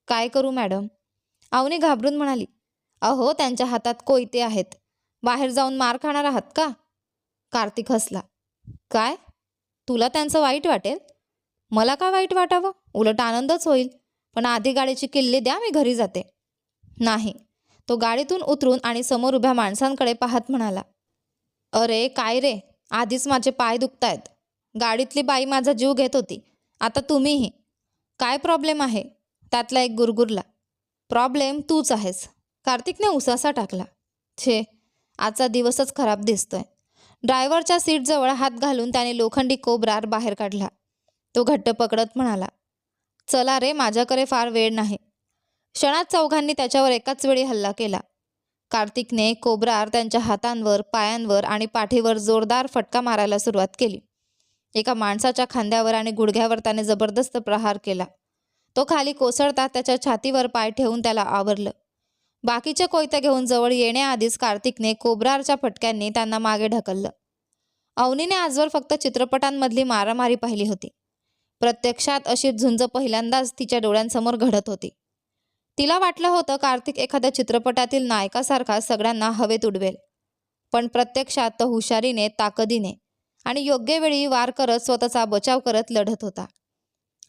काय करू मॅडम? अवनी घाबरून म्हणाली. अहो, त्यांच्या हातात कोयते आहेत. बाहेर जाऊन मार खाणार आहात का? कार्तिक हसला. काय? तुला त्यांचं वाईट वाटेल? मला का वाईट वाटावं? उलट आनंदच होईल. पण आधी गाडीची किल्ली द्या, मी घरी जाते. नाही. तो गाडीतून उतरून आणि समोर उभ्या माणसांकडे पाहत म्हणाला. अरे काय रे, आधीच माझे पाय दुखतायत. गाडीतली बाई माझा जीव घेत होती, आता तुम्हीही. काय प्रॉब्लेम आहे? त्यातला एक गुरगुरला. प्रॉब्लेम तूच आहेस. कार्तिकने उसासा टाकला. छे, आजचा दिवसच खराब दिसतोय. ड्रायव्हरच्या सीटजवळ हात घालून त्याने लोखंडी कोब्रार बाहेर काढला. तो घट्ट पकडत म्हणाला. चला रे, माझ्याकडे फार वेळ नाही. क्षणात चौघांनी त्याच्यावर एकाच वेळी हल्ला केला. कार्तिकने कोब्रार त्यांच्या हातांवर, पायांवर आणि पाठीवर जोरदार फटका मारायला सुरुवात केली. एका माणसाच्या खांद्यावर आणि गुडघ्यावर त्याने जबरदस्त प्रहार केला. तो खाली कोसळता त्याच्या छातीवर पाय ठेवून त्याला आवरलं. बाकीचे कोयते घेऊन जवळ येण्याआधीच कार्तिकने कोब्रारच्या फटक्यांनी त्यांना मागे ढकललं. अवनीने आजवर फक्त चित्रपटांमधली मारामारी पाहिली होती. प्रत्यक्षात अशी झुंज पहिल्यांदाच तिच्या डोळ्यांसमोर घडत होती. तिला वाटलं होतं कार्तिक एखाद्या चित्रपटातील नायकासारखा सगळ्यांना हवेत उडवेल. पण प्रत्यक्षात तो हुशारीने, ताकदीने आणि योग्य वेळी वार करत स्वतःचा बचाव करत लढत होता.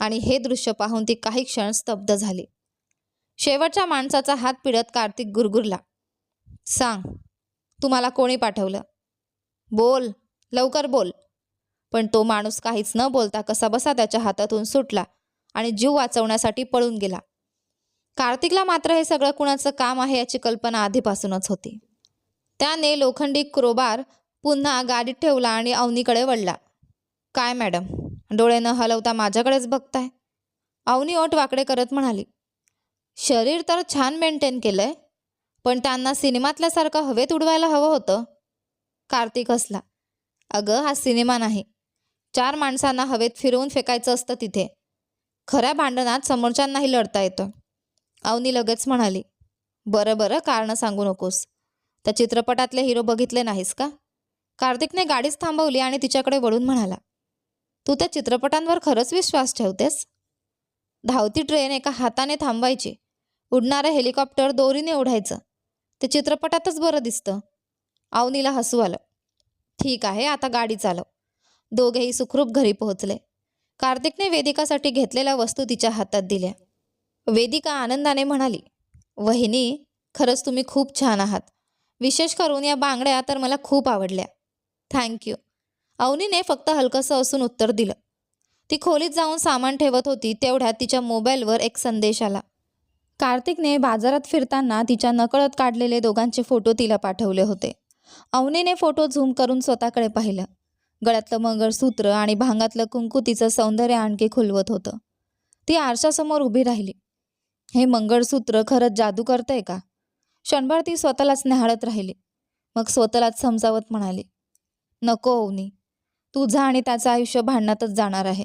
आणि हे दृश्य पाहून ती काही क्षण स्तब्ध झाली. शेवटच्या माणसाचा हात पिळत कार्तिक गुरगुरला. सांग, तुम्हाला कोणी पाठवलं? बोल, लवकर बोल. पण तो माणूस काहीच न बोलता कसाबसा त्याच्या हातातून सुटला आणि जीव वाचवण्यासाठी पळून गेला. कार्तिकला मात्र हे सगळं कुणाचं काम आहे याची कल्पना आधीपासूनच होती. त्याने लोखंडी क्रोबार पुन्हा गाडीत ठेवला आणि अवनीकडे वळला. काय मॅडम, डोळे न हलवता माझ्याकडेच बघताय? अवनी ओठ वाकडे करत म्हणाली. शरीर तर छान मेंटेन केलंय, पण त्यांना सिनेमातल्यासारखं हवेत उडवायला हवं होतं. कार्तिक हसला. अगं, हा सिनेमा नाही. 4 माणसांना हवेत फिरवून फेकायचं असतं तिथे. खऱ्या भांडणात समोरच्यांनाही लढता येतं. अवनी लगेच म्हणाली. बरं बरं, कारणं सांगू नकोस. त्या चित्रपटातले हिरो बघितले नाहीस का? कार्तिकने गाडीच थांबवली आणि तिच्याकडे वळून म्हणाला. तू त्या चित्रपटांवर खरंच विश्वास ठेवतेस? धावती ट्रेन एका हाताने थांबवायची, उडणारं हेलिकॉप्टर दोरीने उडायचं. ते चित्रपटातच बरं दिसतं. अवनीला हसू आलं. ठीक आहे, आता गाडी चालव. दोघेही सुखरूप घरी पोहोचले. कार्तिकने वेदिकासाठी घेतलेल्या वस्तू तिच्या हातात दिल्या. वेदिका आनंदाने म्हणाली. वहिनी, खरंच तुम्ही खूप छान आहात. विशेष करून या बांगड्या तर मला खूप आवडल्या. थँक्यू. अवनीने फक्त हलकंसं असून उत्तर दिलं. ती खोलीत जाऊन सामान ठेवत होती तेवढ्यात तिच्या मोबाईलवर एक संदेश आला. कार्तिकने बाजारात फिरताना तिच्या नकळत काढलेले दोघांचे फोटो तिला पाठवले होते. अवनीने फोटो झूम करून स्वतःकडे पाहिलं. गळ्यातलं मंगळसूत्र आणि भांगातलं कुंकू तिचं सौंदर्य आणखी खुलवत होतं. ती आरशासमोर उभी राहिली. हे मंगळसूत्र खरंच जादू करतंय का? क्षणभर ती स्वतःलाच न्याहाळत राहिली. मग स्वतःलाच समजावत म्हणाली. नको अवनी, तुझं आणि त्याचं आयुष्य भांडणातच जाणार आहे.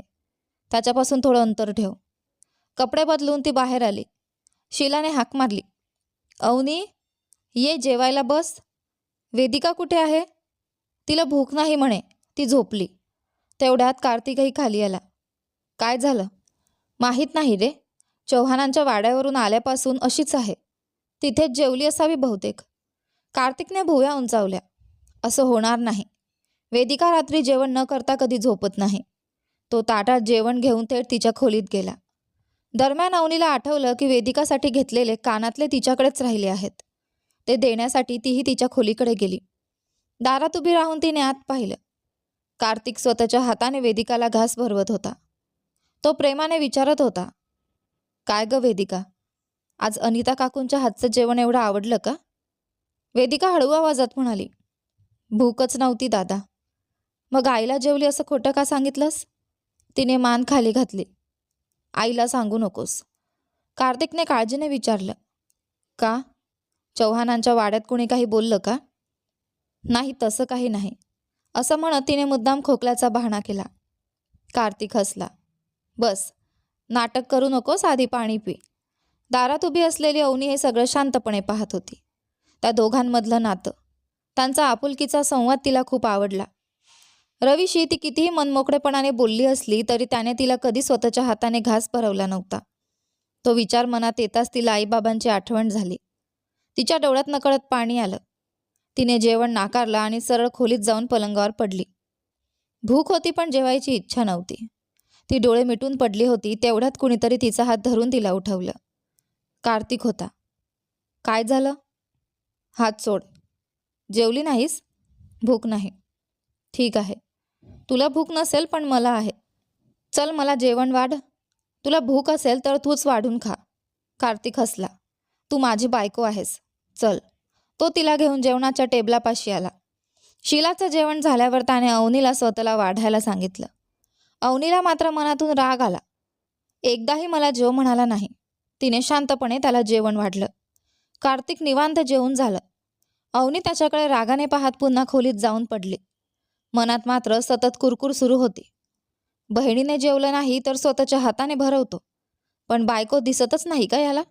त्याच्यापासून थोडं अंतर ठेव. कपडे बदलून ती बाहेर आली. शीलाने हाक मारली. अवनी, ये जेवायला बस. वेदिका कुठे आहे? तिला भूक नाही म्हणे, ती झोपली. तेवढ्यात कार्तिकही खाली आला. काय झालं? माहीत नाही रे. चव्हाणांच्या वाड्यावरून आल्यापासून अशीच आहे. तिथेच जेवली असावी बहुतेक. कार्तिकने भुवया उंचावल्या. असं होणार नाही. वेदिका रात्री जेवण न करता कधी झोपत नाही. तो ताटात जेवण घेऊन थेट तिच्या खोलीत गेला. दरम्यान अवनीला आठवलं की वेदिकासाठी घेतलेले कानातले तिच्याकडेच राहिले आहेत. ते देण्यासाठी तीही तिच्या खोलीकडे गेली. दारात उभी राहून तिने आत पाहिलं. कार्तिक स्वतःच्या हाताने वेदिकाला घास भरवत होता. तो प्रेमाने विचारत होता, काय ग वेदिका, आज अनिता काकूंच्या हातचं जेवण एवढं आवडलं का? वेदिका हळू आवाजात म्हणाली, भूकच नव्हती दादा. मग आईला जेवली असं खोटं का सांगितलंस? तिने मान खाली घातली. आईला सांगू नकोस. कार्तिकने काळजीने विचारलं. का? चव्हाणांच्या वाड्यात कुणी काही बोललं का? नाही, तसं काही नाही. असं म्हणत तिने मुद्दाम खोकल्याचा बहाणा केला. कार्तिक हसला. बस, नाटक करू नकोस, आधी पाणी पी. दारात उभी असलेली अवनी हे सगळं शांतपणे पाहत होती. त्या दोघांमधलं नातं, त्यांचा आपुलकीचा संवाद तिला खूप आवडला. रवीशी ती कितीही मनमोकळेपणाने बोलली असली तरी त्याने तिला कधी स्वतःच्या हाताने घास भरवला नव्हता. तो विचार मनात येताच तिला आईबाबांची आठवण झाली. तिच्या डोळ्यात नकळत पाणी आलं. तिने जेवण नाकारलं आणि सरळ खोलीत जाऊन पलंगावर पडली. भूक होती पण जेवायची इच्छा नव्हती. ती डोळे मिटून पडली होती. तेवढ्यात कुणीतरी तिचा हात धरून तिला उठवलं. कार्तिक होता. काय झालं? हात सोड. जेवली नाहीस? भूक नाही. ठीक आहे, तुला भूक नसेल पण मला आहे. चल, मला जेवण वाढ. तुला भूक असेल तर तूच वाढून खा. कार्तिक हसला. तू माझी बायको आहेस. चल. तो तिला घेऊन जेवणाच्या टेबलापाशी आला. शीलाचं जेवण झाल्यावर त्याने अवनीला स्वतःला वाढायला सांगितलं. अवनीला मात्र मनातून राग आला. एकदाही मला जेव म्हणाला नाही. तिने शांतपणे त्याला जेवण वाढलं. कार्तिक निवांत जेवून झालं. अवनी त्याच्याकडे रागाने पाहत पुन्हा खोलीत जाऊन पडली. मनात मात्र सतत कुरकुर सुरू होती. बहिणीने जेवलं नाही तर स्वतःच्या हाताने भरवतो, पण बायको दिसतच नाही का याला?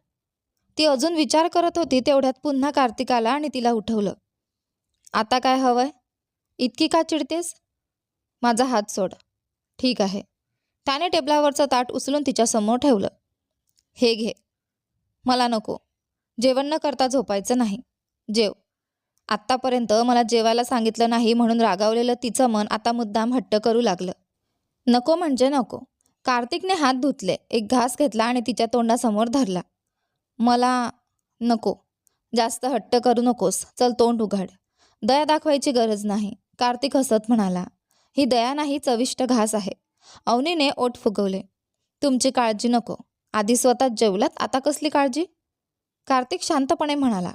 ती अजून विचार करत होती. तेवढ्यात पुन्हा कार्तिक आला आणि तिला उठवलं. आता काय हवंय? इतकी का चिडतेस? माझा हात सोड. ठीक आहे. त्याने टेबलावरचं ताट उचलून तिच्यासमोर ठेवलं. हे घे. मला नको. जेवण न करता झोपायचं नाही. जेव. आत्तापर्यंत मला जेवायला सांगितलं नाही म्हणून रागावलेलं तिचं मन आता मुद्दाम हट्ट करू लागलं. नको म्हणजे नको. कार्तिकने हात धुतले, एक घास घेतला आणि तिच्या तोंडासमोर धरला. मला नको. जास्त हट्ट करू नकोस. चल, तोंड उघड. दया दाखवायची गरज नाही. कार्तिक हसत म्हणाला. ही दया नाही, चविष्ट घास आहे. अवनीने ओठ फुगवले. तुमची काळजी नको. आधी स्वतःच जेवलात, आता कसली काळजी? कार्तिक शांतपणे म्हणाला.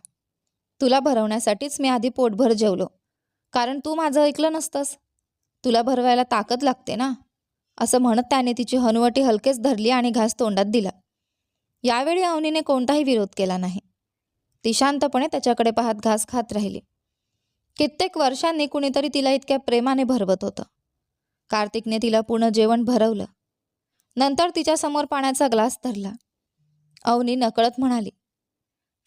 तुला भरवण्यासाठीच मी आधी पोटभर जेवलो, कारण तू माझं ऐकलं नसतंस. तुला भरवायला ताकद लागते ना. असं म्हणत त्याने तिची हनुवटी हलकेच धरली आणि घास तोंडात दिला. यावेळी अवनीने कोणताही विरोध केला नाही. ती शांतपणे त्याच्याकडे पाहत घास खात राहिली. कित्येक वर्षांनी कुणीतरी तिला इतक्या प्रेमाने भरवत होतं. कार्तिकने तिला पूर्ण जेवण भरवलं. नंतर तिच्यासमोर पाण्याचा ग्लास धरला. अवनी नकळत म्हणाली,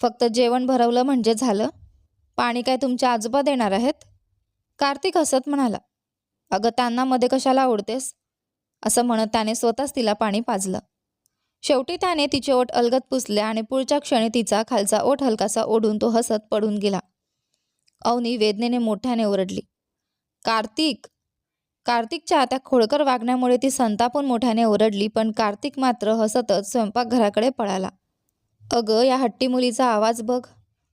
फक्त जेवण भरवलं म्हणजे झालं? पाणी काय तुमचे आजोबा देणार आहेत? कार्तिक हसत म्हणाला. अगं, त्यांना मध्ये कशाला ओढतेस? असं म्हणत त्याने स्वतःच तिला पाणी पाजलं. शेवटी त्याने तिचे ओठ अलगद पुसले आणि पुढच्या क्षणी तिचा खालचा ओठ हलकासा ओढून तो हसत पडून गेला. अवनी वेदनेने मोठ्याने ओरडली. कार्तिक! कार्तिकच्या त्या खोडकर वागण्यामुळे ती संतापून मोठ्याने ओरडली, पण कार्तिक मात्र हसतच स्वयंपाकघराकडे पळाला. अगं, या हट्टी मुलीचा आवाज बघ.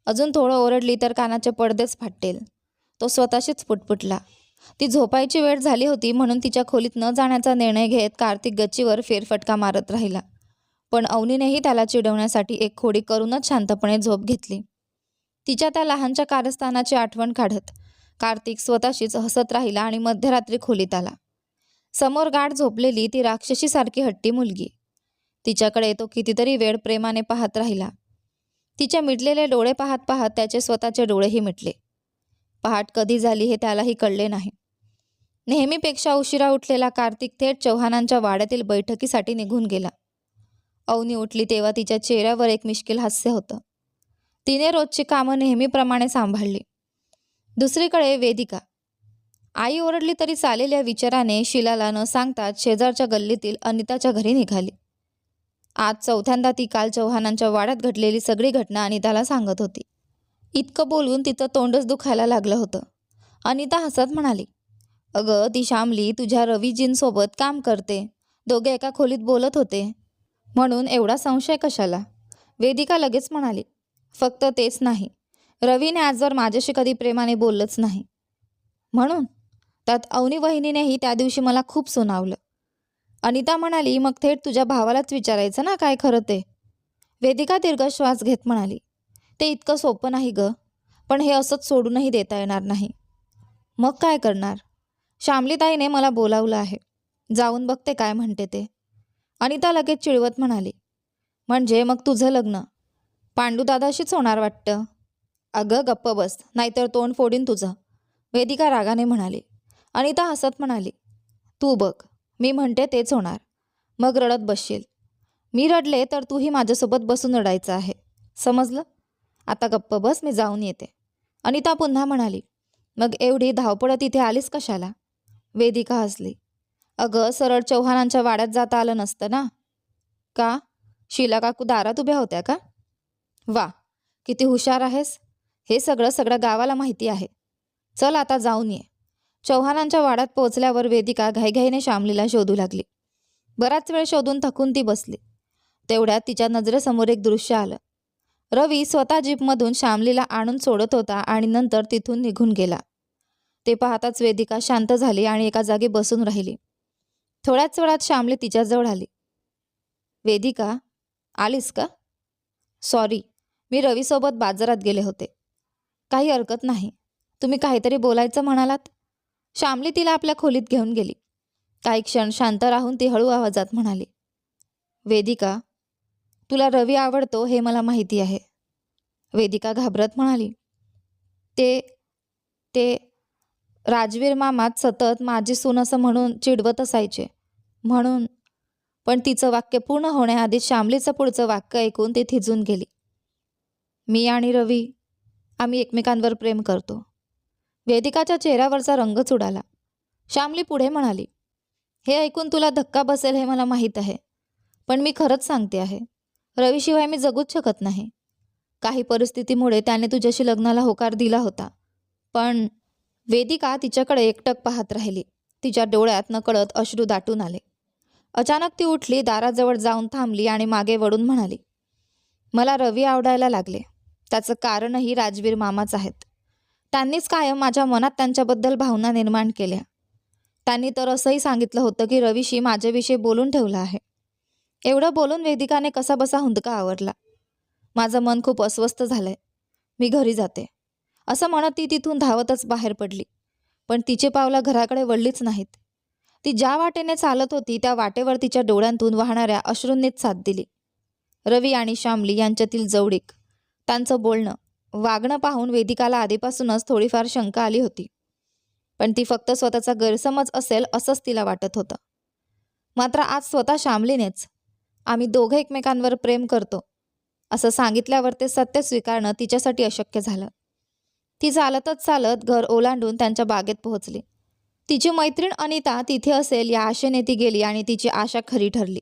अजून थोडं ओरडली तर कानाचे पडदेच फाटेल. तो स्वतःशीच पुटपुटला. ती झोपायची वेळ झाली होती म्हणून तिच्या खोलीत न जाण्याचा निर्णय घेत कार्तिक गच्चीवर फेरफटका मारत राहिला. पण अवनीनेही त्याला चिडवण्यासाठी एक खोडी करूनच शांतपणे झोप घेतली. तिच्या त्या लहानच्या कारस्थानाची आठवण काढत कार्तिक स्वतःशीच हसत राहिला आणि मध्यरात्री खोलीत आला. समोर गाढ झोपलेली ती राक्षसीसारखी हट्टी मुलगी. तिच्याकडे तो कितीतरी वेळ प्रेमाने पाहत राहिला. तिचे मिटलेले डोळे पाहत पाहत त्याचे स्वतःचे डोळेही मिटले. पहाट कधी झाली हे त्यालाही कळले नाही. नेहमीपेक्षा उशिरा उठलेला कार्तिक थेट चव्हाणांच्या वाड्यातील बैठकीसाठी निघून गेला. अवनी उठली तेव्हा तिच्या चेहऱ्यावर एक मिश्किल हास्य होतं. तिने रोजची कामं नेहमीप्रमाणे सांभाळली. दुसरीकडे वेदिका. आई ओरडली तरी चालेल या विचाराने शीलाला न सांगताच शेजारच्या गल्लीतील अनिताच्या घरी निघाली. आज चौथ्यांदा ती काल चव्हाणांच्या वाड्यात घडलेली सगळी घटना अनिताला सांगत होती. इतकं बोलून तिचं तोंडच दुखायला लागलं होतं. अनिता हसत म्हणाली, अगं ती श्यामली तुझ्या रवीजींसोबत काम करते. दोघे एका खोलीत बोलत होते. म्हणून एवढा संशय कशाला? वेदिका लगेच म्हणाली, फक्त तेच नाही, रवीने आजवर माझ्याशी कधी प्रेमाने बोललंच नाही. म्हणून त्यात अवनी वहिनीनेही त्या दिवशी मला खूप सुनावलं. अनिता म्हणाली, मग थेट तुझ्या भावालाच विचारायचं ना काय खरं ते. वेदिका दीर्घ श्वास घेत म्हणाली, ते इतकं सोपं नाही ग, पण हे असंच सोडूनही देता येणार नाही. मग काय करणार? श्यामलीताईने मला बोलावलं आहे, जाऊन बघते काय म्हणते ते. अनिता लगेच चिडवत म्हणाली, म्हणजे मग तुझं लग्न पांडुदादाशीच होणार वाटतं. अगं गप्प बस, नाहीतर तोंड फोडीन तुझं, वेदिका रागाने म्हणाली. अनिता हसत म्हणाली, तू बघ, मी म्हणते तेच होणार, मग रडत बसशील. मी रडले तर तूही माझ्यासोबत बसून रडायचं आहे, समजलं? आता गप्प बस, मी जाऊन येते. अनिता पुन्हा म्हणाली, मग एवढी धावपळत इथे आलीस कशाला? वेदिका हसली, अगं सरळ चव्हाणांच्या वाड्यात जाता आलं नसतं ना? का? शीला काकू दारात उभ्या होत्या का? वा, किती हुशार आहेस. हे सगळं सगळ्या गावाला माहिती आहे. चल आता जाऊन ये. चव्हाणांच्या वाड्यात पोहोचल्यावर वेदिका घाईघाईने श्यामलीला शोधू लागली. बराच वेळ शोधून थकून ती बसली. तेवढ्यात तिच्या नजरेसमोर एक दृश्य आलं. रवी स्वतः जीपमधून श्यामलीला आणून सोडत होता आणि नंतर तिथून निघून गेला. ते पाहताच वेदिका शांत झाली आणि एका जागी बसून राहिली. थोड्याच वेळात श्यामली तिच्याजवळ आली. वेदिका, आलीस का? सॉरी, मी रवीसोबत बाजारात गेले होते. काही हरकत नाही, तुम्ही काहीतरी बोलायचं म्हणालात. श्यामली तिला आपल्या खोलीत घेऊन गेली. काही क्षण शांत राहून ती हळू आवाजात म्हणाली, वेदिका, तुला रवी आवडतो हे मला माहिती आहे. वेदिका घाबरत म्हणाली, ते ते राजवीर मामात सतत माझी सून असं म्हणून चिडवत असायचे, म्हणून. पण तिचं वाक्य पूर्ण होण्याआधी श्यामलीचं पुढचं वाक्य ऐकून ती थिजून गेली. मी आणि रवी, आम्ही एकमेकांवर प्रेम करतो. वेदिकाच्या चेहऱ्यावरचा रंगच उडाला. श्यामली पुढे म्हणाली, हे ऐकून तुला धक्का बसेल हे मला माहीत आहे, पण मी खरंच सांगते आहे, रवीशिवाय मी जगूच शकत नाही. काही परिस्थितीमुळे त्याने तुझ्याशी लग्नाला होकार दिला होता, पण. वेदिका तिच्याकडे एकटक पाहत राहिली. तिच्या डोळ्यात नकळत अश्रू दाटून आले. अचानक ती उठली, दाराजवळ जाऊन थांबली आणि मागे वळून म्हणाली, मला रवी आवडायला लागले. त्याचं कारणही राजवीर मामाच आहेत. त्यांनीच कायम माझ्या मनात त्यांच्याबद्दल भावना निर्माण केल्या. त्यांनी तर असंही सांगितलं होतं की रवीशी माझ्याविषयी बोलून ठेवलं आहे. एवढं बोलून वेदिकाने कसाबसा हुंदका आवरला. माझं मन खूप अस्वस्थ झालंय, मी घरी जाते, असं म्हणत ती तिथून धावतच बाहेर पडली. पण तिचे पावलं घराकडे वळलीच नाहीत. ती ज्या वाटेने चालत होती त्या वाटेवर तिच्या डोळ्यांतून वाहणाऱ्या अश्रूंनीच साथ दिली. रवी आणि श्यामली यांच्यातील जवळीक, त्यांचं बोलणं, वागणं पाहून वेदिकाला आधीपासूनच थोडीफार शंका आली होती. पण ती फक्त स्वतःचा गैरसमज असेल असंच तिला वाटत होतं. मात्र आज स्वतः श्यामलीनेच आम्ही दोघं एकमेकांवर प्रेम करतो असं सांगितल्यावर ते सत्य स्वीकारणं तिच्यासाठी अशक्य झालं. ती चालतच चालत घर ओलांडून त्यांच्या बागेत पोहोचली. तिची मैत्रीण अनिता तिथे असेल या आशेने ती गेली आणि तिची आशा खरी ठरली.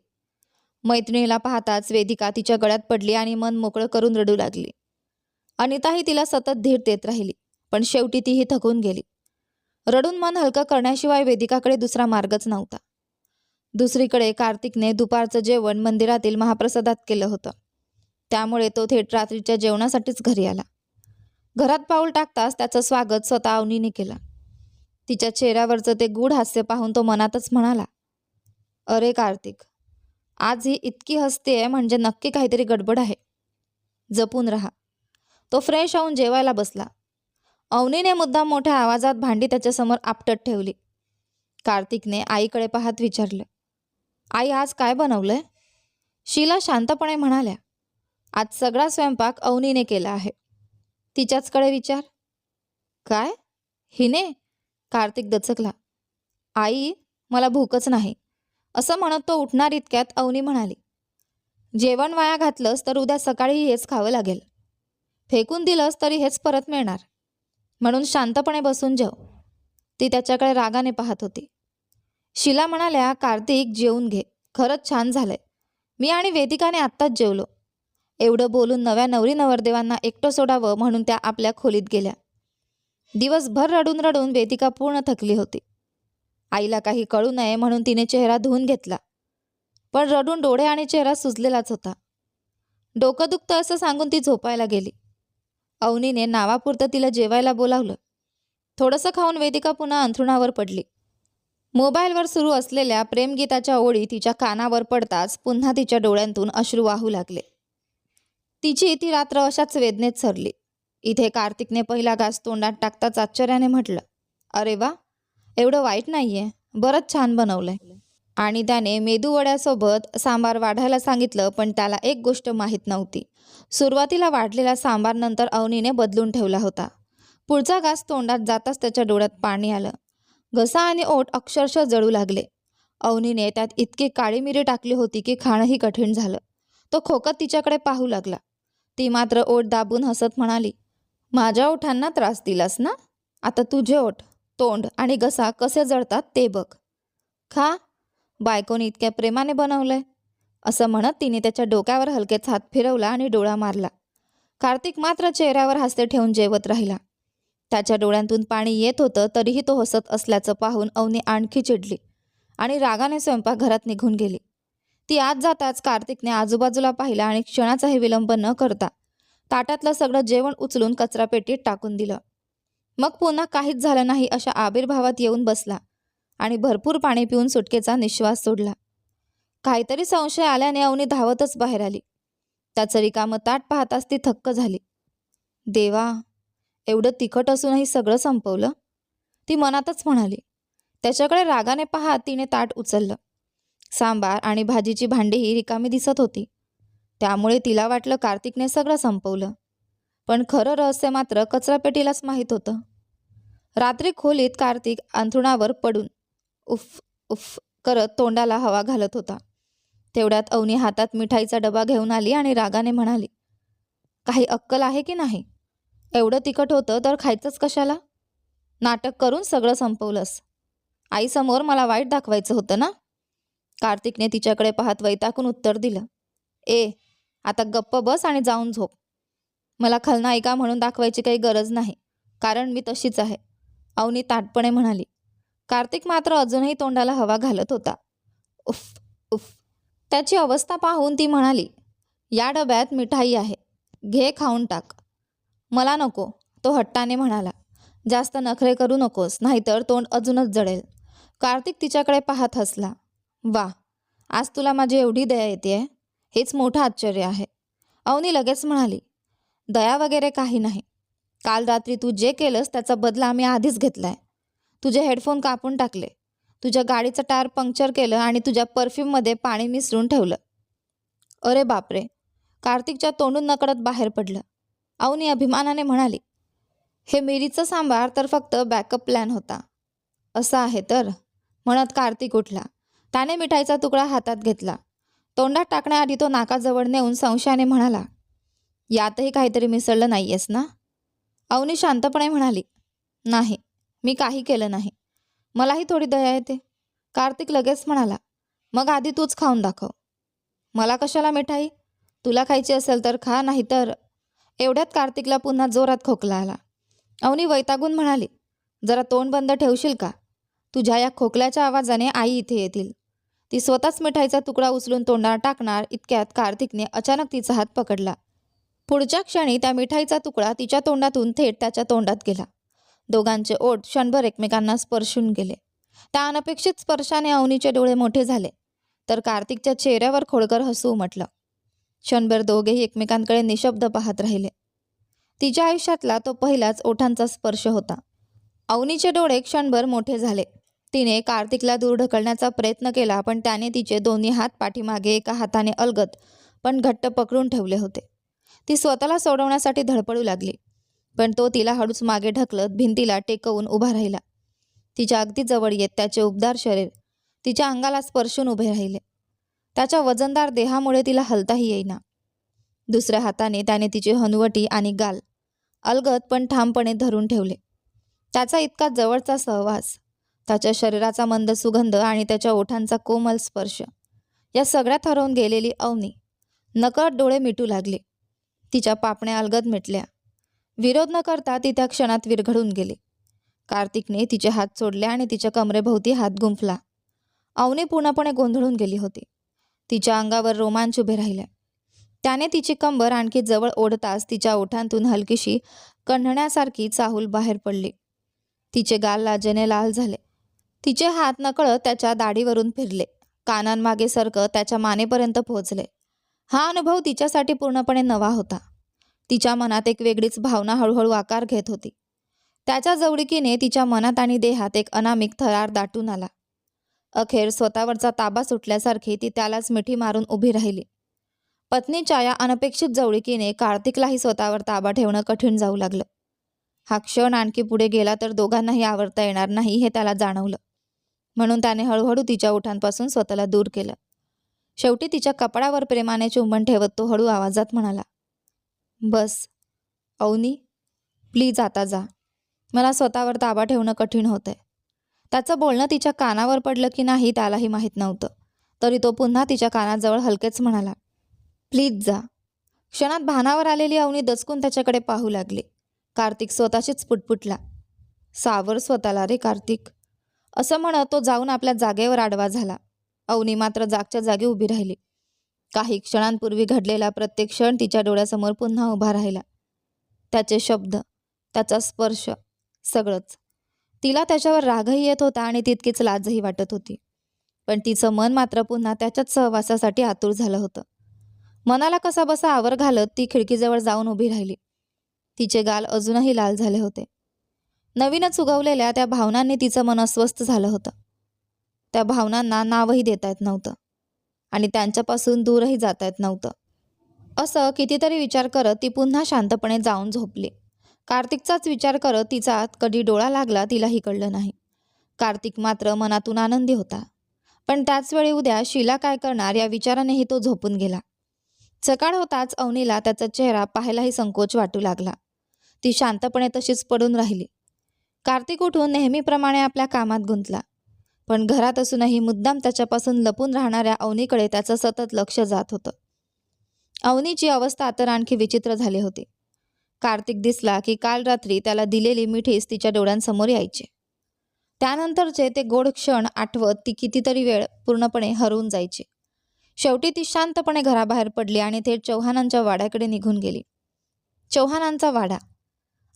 मैत्रिणीला पाहताच वेदिका तिच्या गळ्यात पडली आणि मन मोकळं करून रडू लागली. अनिताही तिला सतत धीर देत राहिली, पण शेवटी तीही थकून गेली. रडून मन हलकं करण्याशिवाय वेदिकाकडे दुसरा मार्गच नव्हता. दुसरीकडे कार्तिकने दुपारचं जेवण मंदिरातील महाप्रसादात केलं होतं. त्यामुळे तो थेट रात्रीच्या जेवणासाठीच घरी आला. घरात पाऊल टाकताच त्याचं स्वागत स्वतः अवनीने केलं. तिच्या चेहऱ्यावरचं ते गूढ हास्य पाहून तो मनातच म्हणाला, अरे कार्तिक, आज ही इतकी हसतेय म्हणजे नक्की काहीतरी गडबड आहे, जपून राहा. तो फ्रेश होऊन जेवायला बसला. अवनीने मुद्दाम मोठ्या आवाजात भांडी त्याच्यासमोर आपटत ठेवली. कार्तिकने आईकडे पाहत विचारलं, आई आज काय बनवलंय? शीला शांतपणे म्हणाल्या, आज सगळा स्वयंपाक अवनीने केला आहे. तिच्याचकडे विचार. काय? हिने? कार्तिक दचकला. आई, मला भूकच नाही, असं म्हणत तो उठणार इतक्यात अवनी म्हणाली, जेवण वाया घातलंस तर उद्या सकाळी हेच खावं लागेल. फेकून दिलंस तरी हेच परत मिळणार, म्हणून शांतपणे बसून जेव. ती त्याच्याकडे रागाने पाहत होती. शीला म्हणाल्या, कार्तिक जेवून घे, खरंच छान झालंय. मी आणि वेदिकाने आत्ताच जेवलो. एवढं बोलून नव्या नवरी नवरदेवांना एकटं सोडावं म्हणून त्या आपल्या खोलीत गेल्या. दिवसभर रडून रडून वेदिका पूर्ण थकली होती. आईला काही कळू नये म्हणून तिने चेहरा धुवून घेतला, पण रडून डोळे आणि चेहरा सुजलेलाच होता. डोकं दुखतं असं सांगून ती झोपायला गेली. अवनीने नावापुरतं तिला जेवायला बोलावलं. थोडंसं खाऊन वेदिका पुन्हा अंथरुणावर पडली. मोबाईलवर सुरू असलेल्या प्रेमगीताच्या ओळी तिच्या कानावर पडताच पुन्हा तिच्या डोळ्यांतून अश्रू वाहू लागले. तिची ती रात्र अशाच वेदनेत सरली. इथे कार्तिकने पहिला घास तोंडात टाकताच आश्चर्याने म्हटलं, अरे वा, एवढं वाईट नाहीये, बरंच छान बनवलंय. आणि त्याने मेदूवड्यासोबत सांबार वाढायला सांगितलं, पण त्याला एक गोष्ट माहीत नव्हती. सुरुवातीला वाढलेला सांबार नंतर अवनीने बदलून ठेवला होता. पुढचा घास तोंडात जाताच त्याच्या डोळ्यात पाणी आलं. घसा आणि ओठ अक्षरशः जळू लागले. अवनीने त्यात इतकी काळी मिरी टाकली होती की खाणंही कठीण झालं. तो खोकत तिच्याकडे पाहू लागला. ती मात्र ओठ दाबून हसत म्हणाली, माझ्या ओठांना त्रास दिलास ना? आता तुझे ओठ, तोंड आणि घसा कसे जळतात ते बघ. खा, बायकोने इतक्या प्रेमाने बनवलंय. असं म्हणत तिने त्याच्या डोक्यावर हलकेच हात फिरवला आणि डोळा मारला. कार्तिक मात्र चेहऱ्यावर हास्य ठेवून जेवत राहिला. त्याच्या डोळ्यांतून पाणी येत होतं, तरीही तो हसत असल्याचं पाहून अवनी आणखी चिडली आणि रागाने स्वयंपाकघरात निघून गेली. ती आत जाताच कार्तिकने आजूबाजूला पाहिलं आणि क्षणाचाही विलंब न करता ताटातलं सगळं जेवण उचलून कचरापेटीत टाकून दिलं. मग पुन्हा काहीच झालं नाही अशा आविर्भावात येऊन बसला आणि भरपूर पाणी पिऊन सुटकेचा निश्वास सोडला. काहीतरी संशय आल्याने अवनी धावतच बाहेर आली. त्याचं रिकामं ताट पाहताच ती थक्क झाली. देवा, एवढं तिखट असूनही सगळं संपवलं, ती मनातच म्हणाली. त्याच्याकडे रागाने पाहत तिने ताट उचललं. सांबार आणि भाजीची भांडीही रिकामी दिसत होती. त्यामुळे तिला वाटलं कार्तिकने सगळं संपवलं, पण खरं रहस्य मात्र कचरापेटीलाच माहीत होतं. रात्री खोलीत कार्तिक अंथरुणावर पडून उफ उफ करत तोंडाला हवा घालत होता. तेवढ्यात अवनी हातात मिठाईचा डबा घेऊन आली आणि रागाने म्हणाली, काही अक्कल आहे की नाही? एवढं तिखट होतं तर खायचंच कशाला? नाटक करून सगळं संपवलंस. आईसमोर मला वाईट दाखवायचं होतं ना? कार्तिकने तिच्याकडे पाहत वैतागून उत्तर दिलं, आता गप्प बस आणि जाऊन झोप. मला खलनायिका म्हणून दाखवायची काही गरज नाही, कारण मी तशीच आहे, अवनी ताठपणे म्हणाली. कार्तिक मात्र अजूनही तोंडाला हवा घालत होता. उफ उफ. त्याची अवस्था पाहून ती म्हणाली, या डब्यात मिठाई आहे, घे, खाऊन टाक. मला नको, तो हट्टाने म्हणाला. जास्त नखरे करू नकोस, नाहीतर तोंड अजूनच जळेल. कार्तिक तिच्याकडे पाहत हसला. वा, आज तुला माझी एवढी दया येतेय, हेच मोठं आश्चर्य आहे. अवनी लगेच म्हणाली, दया वगैरे काही नाही. काल रात्री तू जे केलंस त्याचा बदला आम्ही आधीच घेतलाय. तुझे हेडफोन कापून टाकले, तुझ्या गाडीचं टायर पंक्चर केलं आणि तुझ्या परफ्यूममध्ये पाणी मिसळून ठेवलं. अरे बापरे, कार्तिकच्या तोंडून नकळत बाहेर पडलं. अवनी अभिमानाने म्हणाली, हे मिरीचं सांबार तर फक्त बॅकअप प्लॅन होता. असं आहे तर, म्हणत कार्तिक उठला. त्याने मिठाईचा तुकडा हातात घेतला. तोंडात टाकण्याआधी तो नाकाजवळ नेऊन संशयाने म्हणाला, यातही काहीतरी मिसळलं नाहीयेस ना? अवनी शांतपणे म्हणाली, नाही, मी काही केलं नाही. मलाही थोडी दया येते. कार्तिक लगेच म्हणाला, मग आधी तूच खाऊन दाखव. मला कशाला मिठाई? तुला खायची असेल तर खा, नाही तर. एवढ्यात कार्तिकला पुन्हा जोरात खोकला आला. अवनी वैतागून म्हणाली, जरा तोंड बंद ठेवशील का? तुझ्या या खोकल्याच्या आवाजाने आई इथे येतील. ती स्वतःच मिठाईचा तुकडा उचलून तोंडात टाकणार इतक्यात कार्तिकने अचानक तिचा हात पकडला. पुढच्या क्षणी त्या मिठाईचा तुकडा तिच्या तोंडातून थेट त्याच्या तोंडात गेला. दोघांचे ओठ क्षणभर एकमेकांना स्पर्शून गेले. त्या अनपेक्षित स्पर्शाने अवनीचे डोळे मोठे झाले, तर कार्तिकच्या चेहऱ्यावर खोडकर हसू उमटलं. क्षणभर दोघेही एकमेकांकडे निशब्द पाहत राहिले. तिच्या आयुष्यातला तो पहिलाच ओठांचा स्पर्श होता. अवनीचे डोळे क्षणभर मोठे झाले. तिने कार्तिकला दूर ढकलण्याचा प्रयत्न केला, पण त्याने तिचे दोन्ही हात पाठीमागे एका हाताने अलगद पण घट्ट पकडून ठेवले होते. ती स्वतःला सोडवण्यासाठी धडपडू लागली, पण तो तिला हळूच मागे ढकलत भिंतीला टेकवून उभा राहिला. तिच्या अगदी जवळ येत त्याचे उबदार शरीर तिच्या अंगाला स्पर्शून उभे राहिले. त्याच्या वजनदार देहामुळे तिला हलताही येईना. दुसऱ्या हाताने त्याने तिची हनुवटी आणि गाल अलगद पण ठामपणे धरून ठेवले. त्याचा इतका जवळचा सहवास, त्याच्या शरीराचा मंद सुगंध आणि त्याच्या ओठांचा कोमल स्पर्श, या सगळ्यात हरवून गेलेली अवनी नकळत डोळे मिटू लागली. तिच्या पापण्या अलगद मिटल्या. विरोध न करता ती त्या क्षणात विरघळून गेली. कार्तिकने तिचे हात सोडले आणि तिच्या कमरेभोवती हात गुंफला. अवनी पूर्णपणे गोंधळून गेली होती. तिच्या अंगावर रोमांच उभे राहिले. त्याने तिची कंबर आणखी जवळ ओढताच तिच्या ओठांतून हलकीशी कण्हण्यासारखी चाहूल बाहेर पडली. तिचे गाल लाजेने लाल झाले. तिचे हात नकळत त्याच्या दाढीवरून फिरले, कानांमागे सरकत त्याच्या मानेपर्यंत पोहोचले. हा अनुभव तिच्यासाठी पूर्णपणे नवा होता. तिच्या मनात एक वेगळीच भावना हळूहळू आकार घेत होती. त्याच्या जवळीकीने तिच्या मनात आणि देहात एक अनामिक थरार दाटून आला. अखेर स्वतःवरचा ताबा सुटल्यासारखी ती त्यालाच मिठी मारून उभी राहिली. पत्नीच्या या अनपेक्षित जवळीकीने कार्तिकलाही स्वतःवर ताबा ठेवणं कठीण जाऊ लागलं. हा क्षण आणखी पुढे गेला तर दोघांनाही आवरता येणार नाही हे त्याला जाणवलं. म्हणून त्याने हळूहळू तिच्या ओठांपासून स्वतःला दूर केलं. शेवटी तिच्या कपडावर प्रेमाने चुंबन ठेवत तो हळू आवाजात म्हणाला, बस अवनी, प्लीज आता जा. मला स्वतःवर ताबा ठेवणं कठीण होतंय. त्याचं बोलणं तिच्या कानावर पडलं की नाही त्यालाही माहीत नव्हतं. तरी तो पुन्हा तिच्या कानाजवळ हलकेच म्हणाला, प्लीज जा. क्षणात भानावर आलेली अवनी दचकून त्याच्याकडे पाहू लागली. कार्तिक स्वतःशीच पुटपुटला, सावर स्वतःला रे कार्तिक. असं म्हणत तो जाऊन आपल्या जागेवर आडवा झाला. अवनी मात्र जागच्या जागी उभी राहिली. काही क्षणांपूर्वी घडलेला प्रत्येक क्षण तिच्या डोळ्यासमोर पुन्हा उभा राहिला. त्याचे शब्द, त्याचा स्पर्श, सगळंच. तिला त्याच्यावर रागही येत होता आणि तितकीच लाजही वाटत होती. पण तिचं मन मात्र पुन्हा त्याच्याच सहवासासाठी आतुर झालं होतं. मनाला कसा बसा आवर घालत ती खिडकीजवळ जाऊन उभी राहिली. तिचे गाल अजूनही लाल झाले होते. नवीनच उगवलेल्या त्या भावनांनी तिचं मन अस्वस्थ झालं होतं. त्या भावनांना नावही देता येत नव्हतं आणि त्यांच्यापासून दूरही जाता येत नव्हतं. असं कितीतरी विचार करत ती पुन्हा शांतपणे जाऊन झोपली. कार्तिकचाच विचार करत तिचा कधी डोळा लागला तिलाही कळलं नाही. कार्तिक मात्र मनातून आनंदी होता. पण त्याचवेळी उद्या शीला काय करणार या विचारानेही तो झोपून गेला. सकाळ होताच अवनीला त्याचा चेहरा पाहायलाही संकोच वाटू लागला. ती शांतपणे तशीच पडून राहिली. कार्तिक उठून नेहमीप्रमाणे आपल्या कामात गुंतला. पण घरात असूनही मुद्दाम त्याच्यापासून लपून राहणाऱ्या अवनीकडे त्याचं सतत लक्ष जात होतं. अवनीची अवस्था तर आणखी विचित्र झाली होती. कार्तिक दिसला की काल रात्री त्याला दिलेली मिठीच तिच्या डोळ्यांसमोर यायची. त्यानंतरचे ते गोड क्षण आठवत ती कितीतरी वेळ पूर्णपणे हरवून जायची. शेवटी ती शांतपणे घराबाहेर पडली आणि थेट चौहानांच्या वाड्याकडे निघून गेली. चौहानांचा वाडा.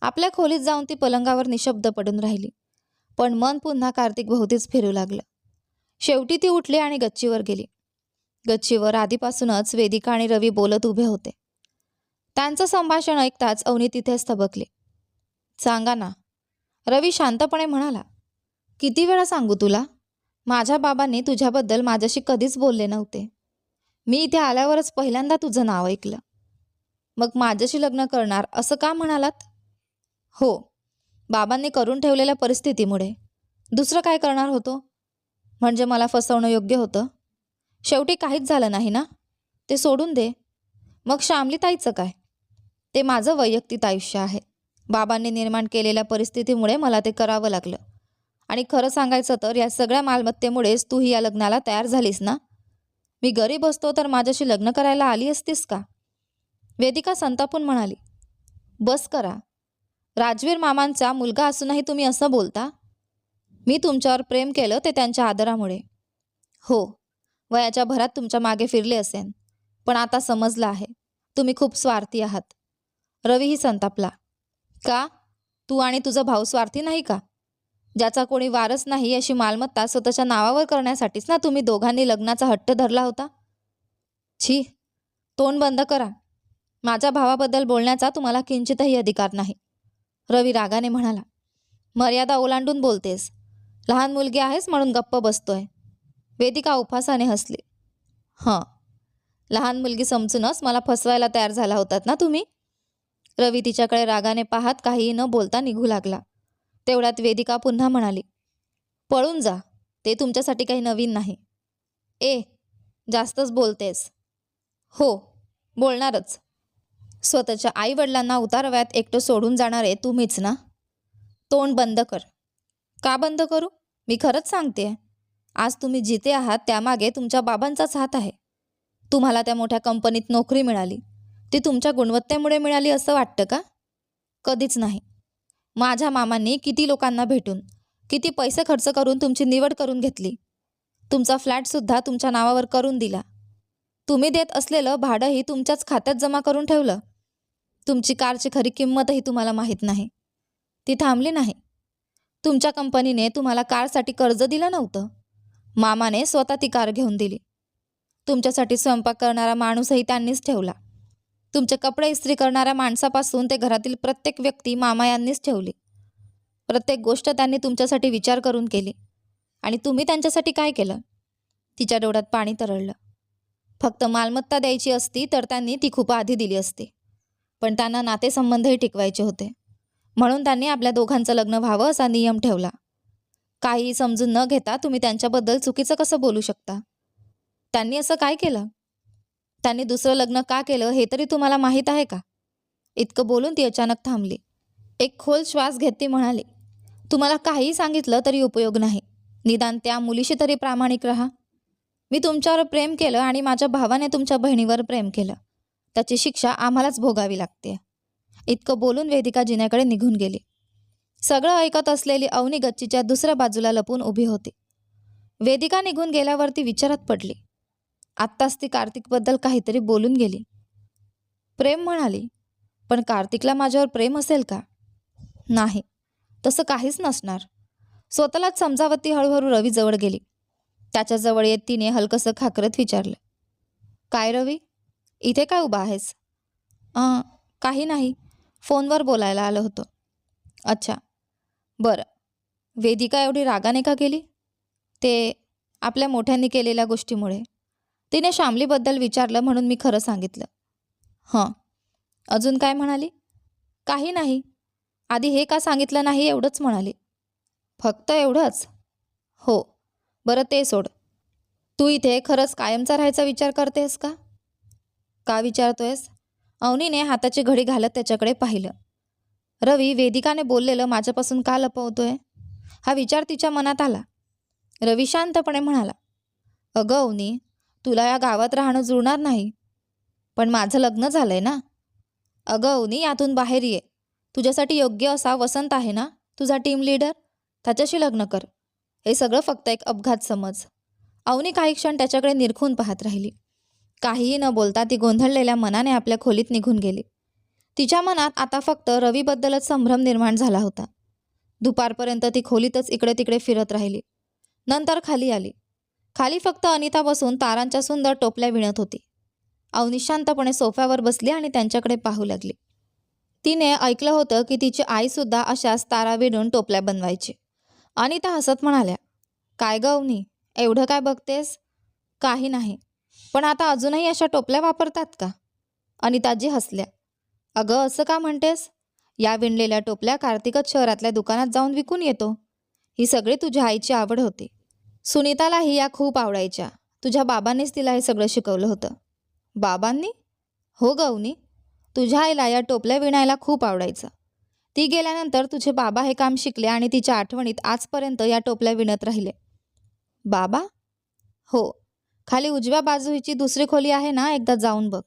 आपल्या खोलीत जाऊन ती पलंगावर निशब्द पडून राहिली. पण मन पुन्हा कार्तिक भोवतीच फिरू लागलं. शेवटी ती उठली आणि गच्चीवर गेली. गच्चीवर आधीपासूनच वेदिका आणि रवी बोलत उभे होते. त्यांचं संभाषण ऐकताच अवनी तिथेच थबकली. सांगा ना, रवी शांतपणे म्हणाला. किती वेळा सांगू तुला? माझ्या बाबांनी तुझ्याबद्दल माझ्याशी कधीच बोलले नव्हते. मी इथे आल्यावरच पहिल्यांदा तुझं नाव ऐकलं. मग माझ्याशी लग्न करणार असं का म्हणालात? हो, बाबांनी करून ठेवलेल्या परिस्थितीमुळे. दुसरं काय करणार होतो? म्हणजे मला फसवणं योग्य होतं? शेवटी काहीच झालं नाही ना, ते सोडून दे. मग श्यामलीताईचं काय? ते माझं वैयक्तिक आयुष्य आहे. बाबांनी निर्माण केलेल्या परिस्थितीमुळे मला ते करावं लागलं. आणि खरं सांगायचं तर या सगळ्या मालमत्तेमुळेच तूही या लग्नाला तयार झालीस ना? मी गरीब असतो तर माझ्याशी लग्न करायला आली असतीस का? वेदिका संतापून म्हणाली. बस करा. राजवीर मामांचा मुलगा असूनही तुम्ही असं बोलता? मी तुमच्यावर प्रेम केलं ते त्यांच्या आदरामुळे. हो, वयाच्या भरात तुमच्या मागे फिरले असेन, पण आता समजलं आहे तुम्ही खूप स्वार्थी आहात. रवीही संतापला. का? तू आणि तुझा भाऊ स्वार्थी नाही का? ज्याचा कोणी वारस नाही अशी मालमत्ता स्वतःच्या नावावर करण्यासाठीच ना तुम्ही दोघांनी लग्नाचा हट्ट धरला होता? छी, तोंड बंद करा. माझ्या भावाबद्दल बोलण्याचा तुम्हाला किंचितही अधिकार नाही. रवी रागाने म्हणाला. मर्यादा ओलांडून बोलतेस. लहान मुलगी आहेस म्हणून गप्प बसतोय. वेदिका उपहासाने हसली. हं, लहान मुलगी समजूनच मला फसवायला तयार झाला होतात ना तुम्ही? रवी तिच्याकडे रागाने पाहत काहीही न बोलता निघू लागला. तेवढ्यात वेदिका पुन्हा म्हणाली. पळून जा, ते तुमच्यासाठी काही नवीन नाही. ए, जास्तच बोलतेस. हो, बोलणारच. स्वतःच्या आईवडिलांना उतारवयात एकटं सोडून जाणारे तुम्हीच ना? तोंड बंद कर. का बंद करू? मी खरंच सांगते. आज तुम्ही जिथे आहात त्यामागे तुमच्या बाबांचाच हात आहे. तुम्हाला त्या मोठ्या कंपनीत नोकरी मिळाली, ती तुमच्या गुणवत्तेमुळे मिळाली असं वाटतं का? कधीच नाही. माझ्या मामांनी किती लोकांना भेटून, किती पैसे खर्च करून तुमची निवड करून घेतली. तुमचा फ्लॅटसुद्धा तुमच्या नावावर करून दिला. तुम्ही देत असलेलं भाडंही तुमच्याच खात्यात जमा करून ठेवलं. तुमची कारची खरी किंमतही तुम्हाला माहीत नाही. ती थांबली नाही. तुमच्या कंपनीने तुम्हाला कारसाठी कर्ज दिलं नव्हतं. मामाने स्वतः ती कार घेऊन दिली. तुमच्यासाठी स्वयंपाक करणारा माणूसही त्यांनीच ठेवला. तुमचे कपडे इस्त्री करणाऱ्या माणसापासून ते घरातील प्रत्येक व्यक्ती मामा यांनीच ठेवली. प्रत्येक गोष्ट त्यांनी तुमच्यासाठी विचार करून केली. आणि तुम्ही त्यांच्यासाठी काय केलं? तिच्या डोळ्यात पाणी तरळलं. फक्त मालमत्ता द्यायची असती तर त्यांनी ती खूप आधी दिली असती. पण त्यांना नातेसंबंधही टिकवायचे होते. म्हणून त्यांनी आपल्या दोघांचं लग्न व्हावं असा नियम ठेवला. काहीही समजून न घेता तुम्ही त्यांच्याबद्दल चुकीचं कसं बोलू शकता? त्यांनी असं काय केलं? त्यांनी दुसरं लग्न का केलं हे तरी तुम्हाला माहीत आहे का? इतकं बोलून ती अचानक थांबली. एक खोल श्वास घेत ती म्हणाली, तुम्हाला काहीही सांगितलं तरी उपयोग नाही. निदान त्या मुलीशी तरी प्रामाणिक राहा. मी तुमच्यावर प्रेम केलं आणि माझ्या भावाने तुमच्या बहिणीवर प्रेम केलं. त्याची शिक्षा आम्हालाच भोगावी लागते. इतकं बोलून वेदिका जिन्याकडे निघून गेली. सगळं ऐकत असलेली अवनी गच्चीच्या दुसऱ्या बाजूला लपून उभी होती. वेदिका निघून गेल्यावरती विचारात पडली. आत्ताच ती कार्तिकबद्दल काहीतरी बोलून गेली. प्रेम म्हणाली, पण कार्तिकला माझ्यावर प्रेम असेल का? नाही, तसं काहीच नसणार. स्वतःलाच समजावत ती हळूहळू रवीजवळ गेली. त्याच्याजवळ येत तिने हलकंसं खाकरत विचारलं, काय रवी, इथे काय उभा आहेस? काही नाही, फोनवर बोलायला आलं होतं. अच्छा, बरं. वेदिका एवढी रागाने का गेली? ते आपल्या मोठ्यांनी केलेल्या गोष्टीमुळे. तिने श्यामलीबद्दल विचारलं म्हणून मी खरं सांगितलं. अजून काय म्हणाली? काही नाही. आधी हे का सांगितलं नाही एवढंच म्हणाली. फक्त एवढंच? हो. बरं ते सोड. तू इथे खरंच कायमचा राहायचा विचार करतेस का? का विचारतोयस? अवनीने हाताची घडी घालत त्याच्याकडे पाहिलं. रवी वेदिकाने बोललेलं माझ्यापासून का लपवतोय? हा विचार तिच्या मनात आला. रवी शांतपणे म्हणाला, अगं अवनी, तुला या गावात राहणं जुळणार नाही. पण माझं लग्न झालंय ना. अगं अवनी, यातून बाहेर ये. तुझ्यासाठी योग्य असा वसंत आहे ना, तुझा टीम लीडर, त्याच्याशी लग्न कर. हे सगळं फक्त एक अपघात समज. अवनी काही क्षण त्याच्याकडे निरखून पाहत राहिली. काहीही न बोलता ती गोंधळलेल्या मनाने आपल्या खोलीत निघून गेली. तिच्या मनात आता फक्त रवीबद्दलच संभ्रम निर्माण झाला होता. दुपारपर्यंत ती खोलीतच इकडे तिकडे फिरत राहिली. नंतर खाली आली. खाली फक्त अनिता बसून तारांच्या सुंदर टोपल्या विणत होती. अवनी शांतपणे सोफ्यावर बसली आणि त्यांच्याकडे पाहू लागली. तिने ऐकलं होतं की तिची आईसुद्धा अशाच तारा विणून टोपल्या बनवायची. अनिता हसत म्हणाल्या, काय गं अवनी, एवढं काय बघतेस? काही नाही. पण आता अजूनही अशा टोपल्या वापरतात का? अनिताजी हसल्या. अगं असं का म्हणतेस? या विणलेल्या टोपल्या कार्तिकच शहरातल्या दुकानात जाऊन विकून येतो. ही सगळी तुझ्या आईची आवड होती. सुनीतालाही या खूप आवडायच्या. तुझ्या बाबांनीच तिला हे सगळं शिकवलं होतं. बाबांनी? हो गवनी, तुझ्या आईला या टोपल्या विणायला खूप आवडायचं. ती गेल्यानंतर तुझे बाबा हे काम शिकले आणि तिच्या आठवणीत आजपर्यंत या टोपल्या विणत राहिले. बाबा? हो. खाली उजव्या बाजूची दुसरी खोली आहे ना, एकदा जाऊन बघ.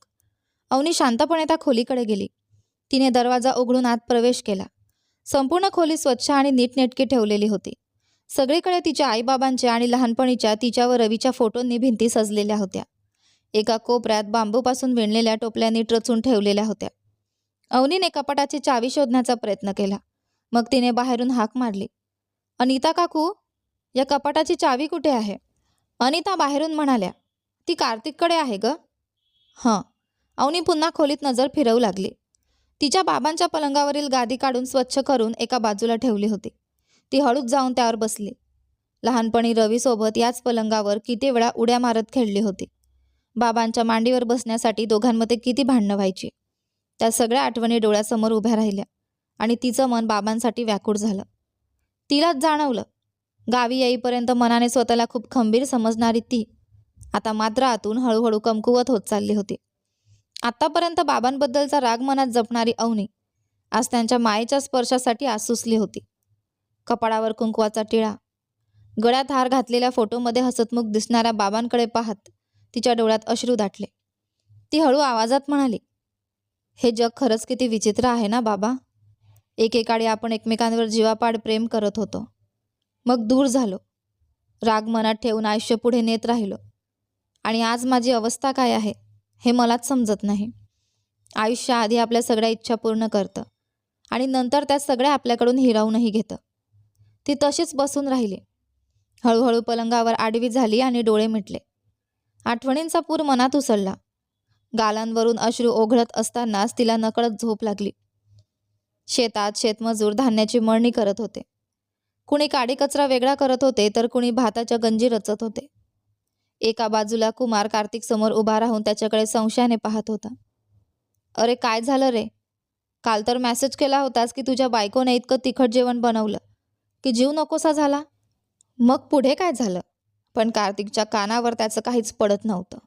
अवनी शांतपणे त्या खोलीकडे गेली. तिने दरवाजा उघडून आत प्रवेश केला. संपूर्ण खोली स्वच्छ आणि नीटनेटकी ठेवलेली होती. सगळीकडे तिच्या आईबाबांच्या आणि लहानपणीच्या तिच्या व रवीच्या फोटोंनी भिंती सजलेल्या होत्या. एका कोपऱ्यात बांबूपासून विणलेल्या टोपल्या नीट रचून ठेवलेल्या होत्या. अवनीने कपाटाची चावी शोधण्याचा प्रयत्न केला. मग तिने बाहेरून हाक मारली, अनिता काकू, या कपाटाची चावी कुठे आहे? अनिता बाहेरून म्हणाल्या, ती कार्तिककडे आहे ग. अवनी पुन्हा खोलीत नजर फिरवू लागली. तिच्या बाबांच्या पलंगावरील गादी काढून स्वच्छ करून एका बाजूला ठेवली होती. ती हळूच जाऊन त्यावर बसली. लहानपणी रवीसोबत याच पलंगावर किती वेळा उड्या मारत खेळली होती. बाबांच्या मांडीवर बसण्यासाठी दोघांमध्ये किती भांडणं व्हायची. त्या सगळ्या आठवणी डोळ्यासमोर उभ्या राहिल्या आणि तिचं मन बाबांसाठी व्याकुळ झालं. तिलाच जाणवलं, गावी येईपर्यंत मनाने स्वतःला खूप खंबीर समजणारी ती आता मात्र आतून हळूहळू कमकुवत होत चालली होती. आत्तापर्यंत बाबांबद्दलचा राग मनात जपणारी अवनी आज त्यांच्या मायेच्या स्पर्शासाठी आसुसली होती. कपाळावर कुंकवाचा टिळा, गळ्यात हार घातलेल्या फोटोमध्ये हसतमुख दिसणाऱ्या बाबांकडे पाहत तिच्या डोळ्यात अश्रू दाटले. ती हळू आवाजात म्हणाली, हे जग खरंच किती विचित्र आहे ना बाबा. एकेकाळी आपण एकमेकांवर जीवापाड प्रेम करत होतो, मग दूर झालो, राग मनात ठेवून आयुष्य पुढे नेत राहिलो, आणि आज माझी अवस्था काय आहे हे मलाच समजत नाही. आयुष्य आधी आपल्या सगळ्या इच्छा पूर्ण करतं आणि नंतर त्या सगळ्या आपल्याकडून हिरावूनही घेतं. ती तशीच बसून राहिली. हळूहळू पलंगावर आडवी झाली आणि डोळे मिटले. आठवणींचा पूर मनात उसळला. गालांवरून अश्रू ओघळत असतानाच तिला नकळत झोप लागली. शेतात शेतमजूर धान्याची मळणी करत होते. कुणी काडी कचरा वेगळा करत होते, तर कुणी भाताच्या गंजी रचत होते. एका बाजूला कुमार कार्तिक समोर उभा राहून त्याच्याकडे संशयाने पाहत होता. अरे काय झालं रे? काल तर मेसेज केला होतास की तुझ्या बायकोने इतकं तिखट जेवण बनवलं की जीव नकोसा झाला. मग पुढे काय झालं? पण कार्तिकच्या कानावर त्याचं काहीच पडत नव्हतं.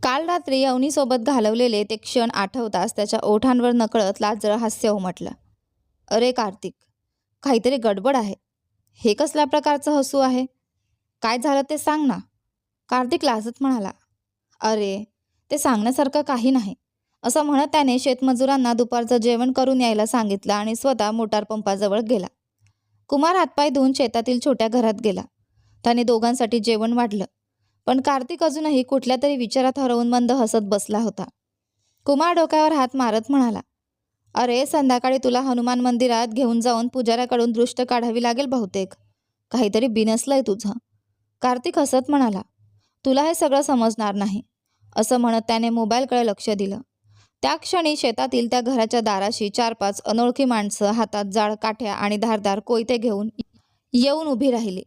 काल रात्री अवनीसोबत घालवलेले ते क्षण आठवताच त्याच्या ओठांवर नकळत लाजळं हास्य उमटलं. अरे कार्तिक, काहीतरी गडबड आहे. हे कसल्या प्रकारचं हसू आहे? काय झालं ते सांग ना. कार्तिक लाजत म्हणाला. अरे, ते सांगण्यासारखं काही नाही, असं म्हणत त्याने शेतमजुरांना दुपारचं जेवण करून यायला सांगितलं आणि स्वतः मोटार पंपाजवळ गेला. कुमार हातपाय धुवून शेतातील छोट्या घरात गेला. त्याने दोघांसाठी जेवण वाढलं, पण कार्तिक अजूनही कुठल्या तरी विचारात हरवून मंद हसत बसला होता. कुमार डोक्यावर हात मारत म्हणाला, अरे संध्याकाळी तुला हनुमान मंदिरात घेऊन जाऊन पुजाऱ्याकडून दृष्ट काढावी लागेल बहुतेक. काहीतरी बिनसलंय तुझं. कार्तिक हसत म्हणाला, तुला हे सगळं समजणार नाही, असं म्हणत त्याने मोबाईलकडे लक्ष दिलं. त्या क्षणी शेतातील त्या घराच्या दाराशी 4-5 अनोळखी माणसं हातात जाड काठ्या आणि धारदार कोयते घेऊन येऊन उभी राहिली.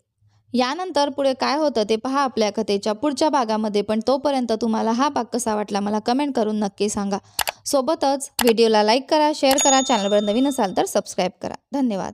यानंतर पुढे काय होतं ते पहा आपल्या कथेच्या पुढच्या भागामध्ये. पण तोपर्यंत तुम्हाला हा भाग कसा वाटला मला कमेंट करून नक्की सांगा. सोबतच व्हिडिओला लाईक करा, शेअर करा, चॅनलवर नवीन असाल तर सबस्क्राईब करा. धन्यवाद.